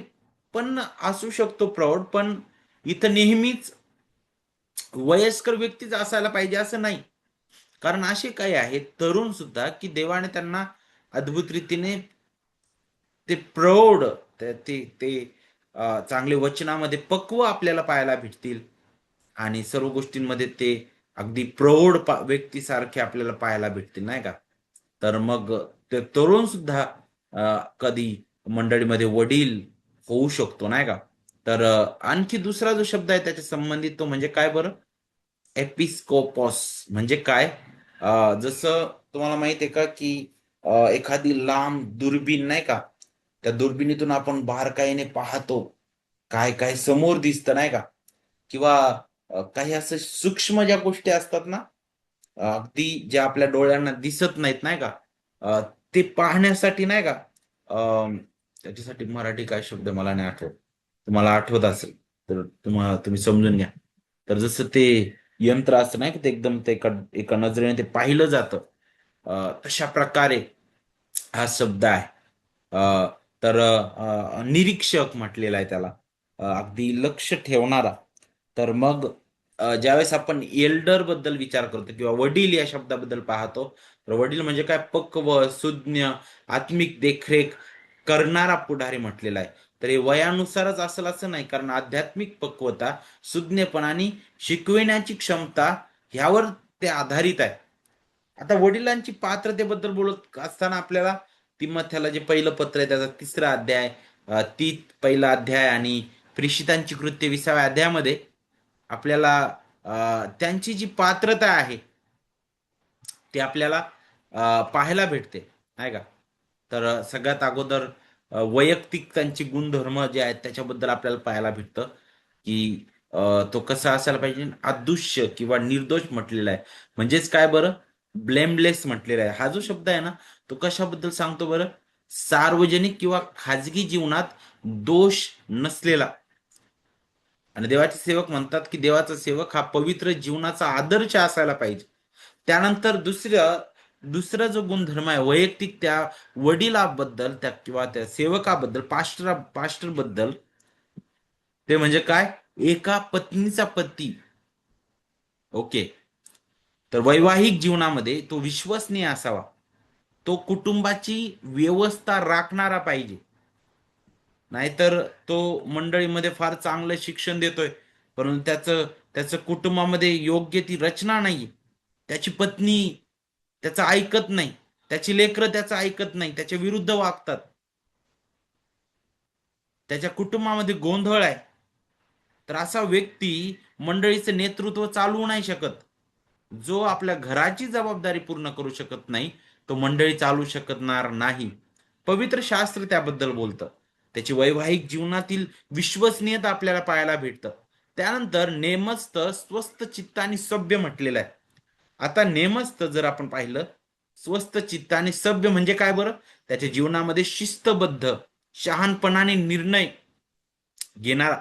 पण असू शकतो प्रौढ, पण इथं नेहमीच वयस्कर व्यक्तीच असायला पाहिजे असं नाही. कारण असे काही आहेत तरुण सुद्धा की देवाने त्यांना अद्भुत रीतीने ते प्रौढ ते ते चांगले वचनामध्ये पक्व आपल्याला पाहायला भेटतील आणि सर्व गोष्टींमध्ये ते अगदी प्रौढ व्यक्तीसारखे आपल्याला पाहायला भेटतील, नाही का? तर मग ते तरुण सुद्धा कधी मंडळीमध्ये वडील होऊ शकतो, नाही का? तर आणखी दुसरा जो शब्द आहे त्याच्या संबंधित तो म्हणजे काय बरं? एपिस्कोपॉस म्हणजे काय? जसं तुम्हाला माहित आहे का की एखादी लांब दुर्बीण, नाही का, त्या दुर्बिणीतून आपण बारकाईने पाहतो, काय काय समोर दिसतं, नाही का? किंवा काही असं सूक्ष्म ज्या गोष्टी असतात ना, अगदी ज्या आपल्या डोळ्यांना दिसत नाहीत, नाही का, अ, ते पाहण्यासाठी, नाही का, त्याच्यासाठी मराठी काय शब्द मला नाही आठवत, तुम्हाला आठवत असेल तर तुम्ही समजून घ्या. तर जसं ते यंत्र असतं, नाही का, ते एकदम ते एका एका नजरेने ते पाहिलं जातं, तशा प्रकारे हा शब्द आहे. अ, तर निरीक्षक म्हटलेला आहे त्याला, अगदी लक्ष ठेवणारा. तर मग ज्यावेळेस आपण एल्डर बद्दल विचार करतो किंवा वडील या शब्दाबद्दल पाहतो, तर वडील म्हणजे काय? पक्व, सुज्ञ, आत्मिक देखरेख करणारा पुढारी म्हटलेला आहे. तर हे वयानुसारच असेल असं नाही, कारण आध्यात्मिक पक्वता, सुज्ञपणा आणि शिकविण्याची क्षमता ह्यावर ते आधारित आहे. आता वडिलांची पात्रतेबद्दल बोलत असताना आपल्याला तिमोथेला जे पहिलं पत्र आहे त्याचा 3रा अध्याय, पहिला अध्याय आणि प्रेषितांची कृत्य 20व्या अध्यायामध्ये आपल्याला त्यांची जी पात्रता आहे ती आपल्याला पाहायला भेटते, नाही का? तर सगळ्यात अगोदर वैयक्तिक त्यांची गुणधर्म जे आहेत त्याच्याबद्दल आपल्याला पाहायला भेटतं की तो कसा असायला पाहिजे. अदृश्य किंवा निर्दोष म्हटलेला आहे, म्हणजेच काय बरं? ब्लेमलेस म्हटलेला आहे. हा जो शब्द आहे ना, तो कशाबद्दल सांगतो बरं? सार्वजनिक किंवा खाजगी जीवनात दोष नसलेला. आणि देवाचे सेवक म्हणतात की देवाचा सेवक हा पवित्र जीवनाचा आदर्श असायला पाहिजे. त्यानंतर दुसरा जो गुणधर्म आहे वैयक्तिक त्या वडिलाबद्दल, त्या किंवा त्या सेवकाबद्दल, पास्टर बद्दल, ते म्हणजे काय? एका पत्नीचा पती. ओके. तर वैवाहिक जीवनामध्ये तो विश्वसनीय असावा, तो कुटुंबाची व्यवस्था राखणारा पाहिजे. नाहीतर तो मंडळीमध्ये फार चांगलं शिक्षण देतोय, परंतु त्याचं त्याचं कुटुंबामध्ये योग्य ती रचना नाही, त्याची पत्नी त्याचं ऐकत नाही, त्याची लेकरं त्याचं ऐकत नाही, त्याच्या विरुद्ध वागतात, त्याच्या कुटुंबामध्ये गोंधळ आहे, तर असा व्यक्ती मंडळीचं नेतृत्व चालवू नाही शकत. जो आपल्या घराची जबाबदारी पूर्ण करू शकत नाही तो मंडळी चालू शकणार नाही. पवित्र शास्त्र त्याबद्दल बोलतं. त्याची वैवाहिक जीवनातील विश्वसनीयता आपल्याला पाहायला भेटतं. त्यानंतर नेमस्त, स्वस्थ चित्त आणि सभ्य म्हटलेलं आहे. आता नेमस्त जर आपण पाहिलं, स्वस्थ चित्त आणि सभ्य म्हणजे काय बरं? त्याच्या जीवनामध्ये शिस्तबद्ध, शहाणपणाने निर्णय घेणारा,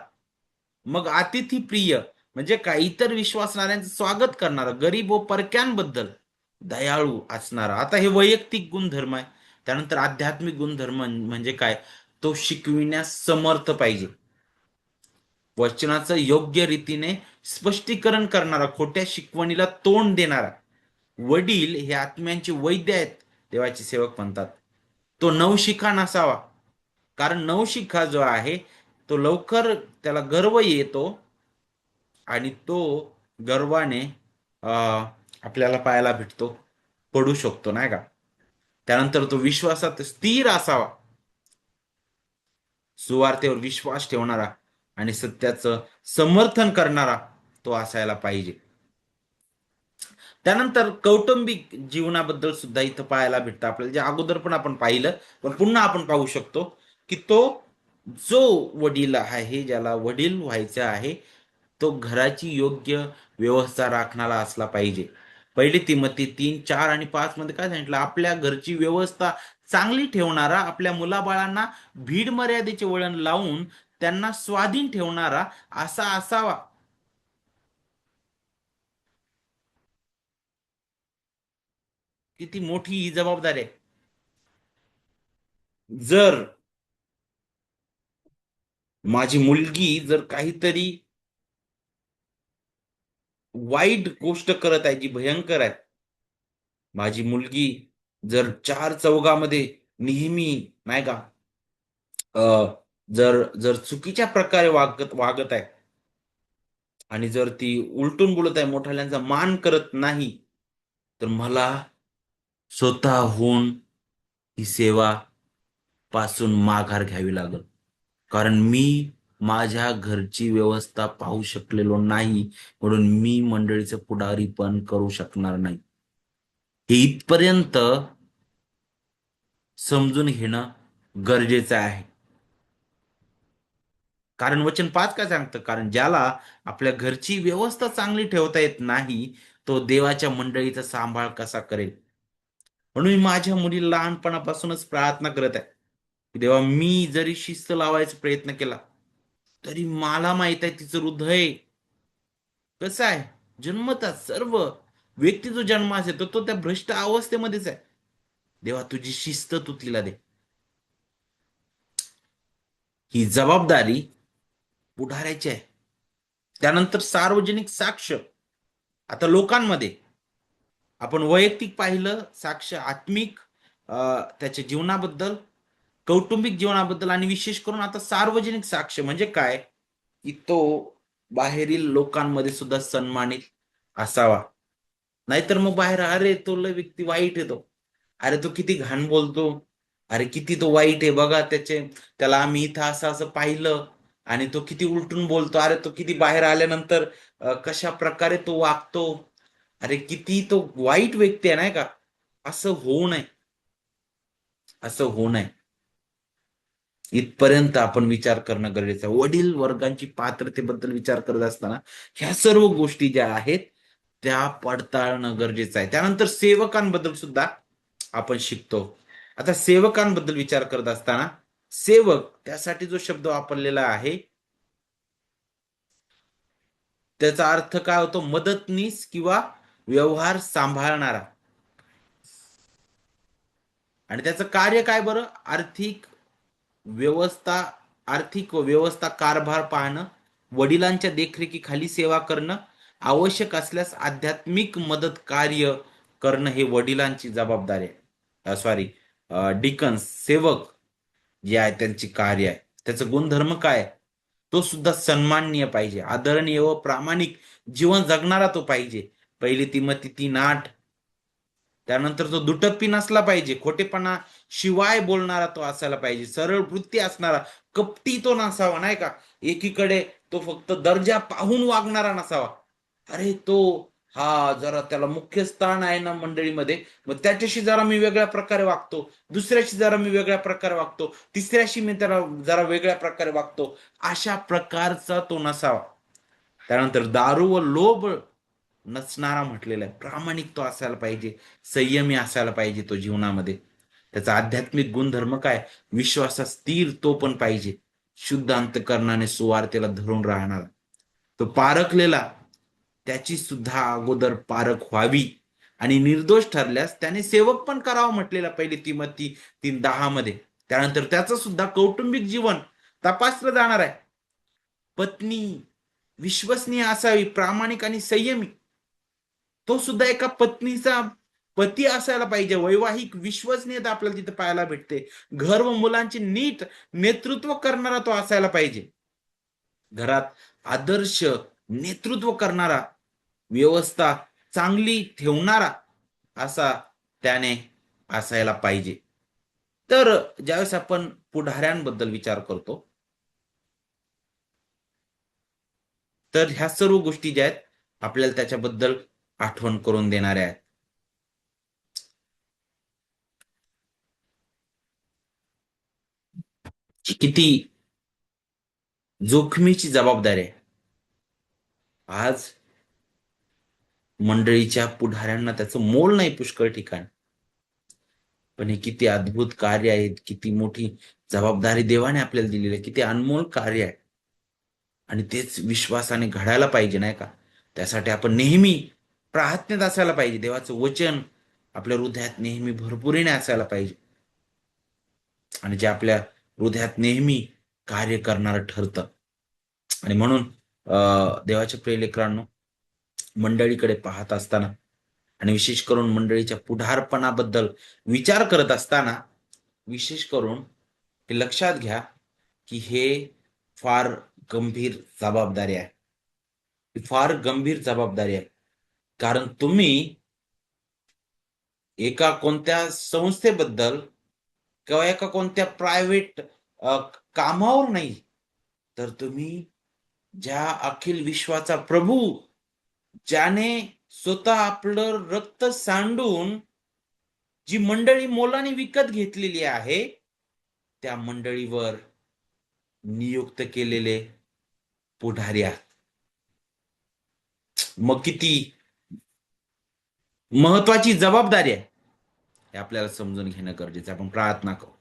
मग अतिथी प्रिय म्हणजे काय? इतर विश्वासणाऱ्यांचं स्वागत करणारा, गरीब व परक्यांबद्दल दयाळू असणारा. आता हे वैयक्तिक गुणधर्म आहे. त्यानंतर आध्यात्मिक गुणधर्म म्हणजे काय? तो शिकविण्यास समर्थ पाहिजे, वचनाचं योग्य रीतीने स्पष्टीकरण करणारा, खोट्या शिकवणीला तोंड देणारा. वडील हे आत्म्यांचे वैद्य आहेत, देवाचे सेवक म्हणतात. तो नवशिका नसावा, कारण नवशिका जो आहे तो लवकर त्याला गर्व येतो आणि तो गर्वाने आपल्याला पाहायला भेटतो, पडू शकतो, नाही का? त्यानंतर तो विश्वासात स्थिर असावा, सुवार्तेवर विश्वास ठेवणारा आणि सत्याचं समर्थन करणारा तो असायला पाहिजे. त्यानंतर कौटुंबिक जीवनाबद्दल सुद्धा इथं पाहायला भेटतं आपल्याला, जे अगोदर पण आपण पाहिलं, पण पुन्हा आपण पाहू शकतो की तो जो वडील आहे, ज्याला वडील व्हायचं आहे, तो घराची योग्य व्यवस्था राखणारा असला पाहिजे. पहिली तिमोथी 3:4 आणि 5 मध्ये काय सांगितलं? आपल्या घरची व्यवस्था चांगली ठेवणारा, आपल्या मुलाबाळांना भीड मर्यादेचे वळण लावून त्यांना स्वाधीन ठेवणारा असा असावा. किती मोठी ही जबाबदारी आहे. जर माझी मुलगी जर काहीतरी वाईट गोष्ट करत आहे जी भयंकर आहे, माझी मुलगी जर चार चौघामध्ये नेहमी, नाही का, अ, जर जर चुकीच्या प्रकारे वागत वागत आहे, आणि जर ती उलटून बोलत आहे, मोठ्याल्यांचा मान करत नाही, तर मला स्वतःहून ही सेवा पासून माघार घ्यावी लागेल. कारण मी माझ्या घरची व्यवस्था पाहू शकलेलो नाही, म्हणून मी मंडळीचं पुढारी पण करू शकणार नाही. हे इथपर्यंत समजून घेणं गरजेचं आहे. कारण वचन 5 काय सांगतं? कारण ज्याला आपल्या घरची व्यवस्था चांगली ठेवता येत नाही, तो देवाच्या मंडळीचा सांभाळ कसा करेल? म्हणून मी माझ्या मुलीला लहानपणापासूनच प्रार्थना करत आहे, की देवा, मी जरी शिस्त लावायचा प्रयत्न केला, तरी मला माहित आहे तिचं हृदय कसं आहे. जन्मतःच सर्व व्यक्ती जो जन्मास येतो तो त्या भ्रष्ट अवस्थेमध्येच आहे. देवा, तुझी शिस्त तू तिला दे. ही जबाबदारी पुढाऱ्याची आहे. त्यानंतर सार्वजनिक साक्ष. आता लोकांमध्ये आपण वैयक्तिक पाहिलं साक्ष, आत्मिक, त्याच्या जीवनाबद्दल, कौटुंबिक जीवनाबद्दल, आणि विशेष करून आता सार्वजनिक साक्ष म्हणजे काय, की तो बाहेरील लोकांमध्ये सुद्धा सन्मानित असावा. नाहीतर मग बाहेर, अरे तो लय व्यक्ती वाईट आहे, तो अरे तो किती घाण बोलतो, अरे किती तो वाईट आहे बघा, त्याला आम्ही इथं असं असं पाहिलं आणि तो किती उलटून बोलतो, अरे तो किती बाहेर आल्यानंतर कशा प्रकारे तो वागतो, अरे किती तो वाईट व्यक्ती आहे, नाही का? असं होऊ नये, असं होऊ नये. इथपर्यंत आपण विचार करणं गरजेचं आहे. वडील वर्गांची पात्रतेबद्दल विचार करत असताना ह्या सर्व गोष्टी ज्या आहेत त्या पडताळणं गरजेचं आहे. त्यानंतर सेवकांबद्दल सुद्धा आपण शिकतो. आता सेवकांबद्दल विचार करत असताना सेवक, त्यासाठी जो शब्द वापरलेला आहे त्याचा अर्थ काय होतो? मदतनीस किंवा व्यवहार सांभाळणारा. आणि त्याचं कार्य काय बरं? व्यवस्था आर्थिक व्यवस्था कारभार पाहणं, वडिलांच्या देखरेखीखाली सेवा करणं, आवश्यक असल्यास आध्यात्मिक मदत कार्य करणं, हे वडिलांची जबाबदारी आहे. सॉरी, डिकन्स, सेवक जे आहे त्यांची कार्य आहे. त्याचं गुणधर्म काय? तो सुद्धा सन्माननीय पाहिजे, आदरणीय व प्रामाणिक जीवन जगणारा तो पाहिजे. 1 तिमोथी 3:8. त्यानंतर तो दुटप्पी नसला पाहिजे, खोटेपणा शिवाय बोलणारा तो असायला पाहिजे, सरळ वृत्ती असणारा, कपटी तो नसावा, नाही का? एकीकडे तो फक्त दर्जा पाहून वागणारा नसावा. अरे तो हा जरा त्याला मुख्य स्थान आहे ना मंडळीमध्ये, मग त्याच्याशी जरा मी वेगळ्या प्रकारे वागतो, दुसऱ्याशी जरा मी वेगळ्या प्रकारे वागतो, तिसऱ्याशी मी त्याला जरा वेगळ्या प्रकारे वागतो, अशा प्रकारचा तो नसावा. त्यानंतर दारू व लोभ नसणारा म्हटलेला आहे. प्रामाणिक तो असायला पाहिजे, संयमी असायला पाहिजे तो जीवनामध्ये. त्याचा आध्यात्मिक गुणधर्म काय? विश्वासात स्थिर तो पण पाहिजे, शुद्ध अंतकरणाने सुवार्तेला धरून राहणारा, तो पारखलेला, त्याची सुद्धा अगोदर पारख व्हावी, आणि निर्दोष ठरल्यास त्याने सेवक पण करावं म्हटलेला 1 तिमोथी 3:10 मध्ये. त्यानंतर त्याचं सुद्धा कौटुंबिक जीवन तपासलं जाणार आहे. पत्नी विश्वसनीय असावी, प्रामाणिक आणि संयमी. तो सुद्धा एका पत्नीचा पती असायला पाहिजे. वैवाहिक विश्वसनीयता आपल्याला तिथे पाहायला भेटते. घर व मुलांचे नीट नेतृत्व करणारा तो असायला पाहिजे. घरात आदर्श नेतृत्व करणारा, व्यवस्था चांगली ठेवणारा असा त्याने असायला पाहिजे. तर ज्यावेळेस आपण पुढाऱ्यांबद्दल विचार करतो, तर ह्या सर्व गोष्टी ज्या आहेत आपल्याला त्याच्याबद्दल आठवण करून देणाऱ्या आहेत. किती जोखमीची जबाबदारी आहे. आज मंडळीच्या पुढाऱ्यांना त्याचं मोल नाही पुष्कळ ठिकाणी, पण हे किती अद्भुत कार्य आहेत, किती मोठी जबाबदारी देवाने आपल्याला दिलेली आहे, किती अनमोल कार्य आहे. आणि तेच विश्वासाने घडायला पाहिजे, नाही का? त्यासाठी आपण नेहमी प्रार्थनेत असायला पाहिजे. देवाचं वचन आपल्या हृदयात नेहमी भरपुरीने असायला पाहिजे, आणि जे आपल्या हृदयात नेहमी कार्य करणारं ठरतं. आणि म्हणून देवाच्या प्रिय लेकरांनो, मंडळीकडे पाहत असताना आणि विशेष करून मंडळीच्या पुढारपणाबद्दल विचार करत असताना विशेष करून हे लक्षात घ्या की हे फार गंभीर जबाबदारी आहे. ही फार गंभीर जबाबदारी आहे. कारण तुम्ही एका कोणत्या संस्थेबद्दल किंवा एका कोणत्या प्रायव्हेट कामावर नाही, तर तुम्ही ज्या अखिल विश्वाचा प्रभू, ज्याने स्वतः आपलं रक्त सांडून जी मंडळी मोलाने विकत घेतलेली आहे, त्या मंडळीवर नियुक्त केलेले पुढारी आहात. मग किती महत्वाची जबाबदारी आहे हे आपल्याला समजून घेणं गरजेचं आहे. आपण प्रार्थना करू.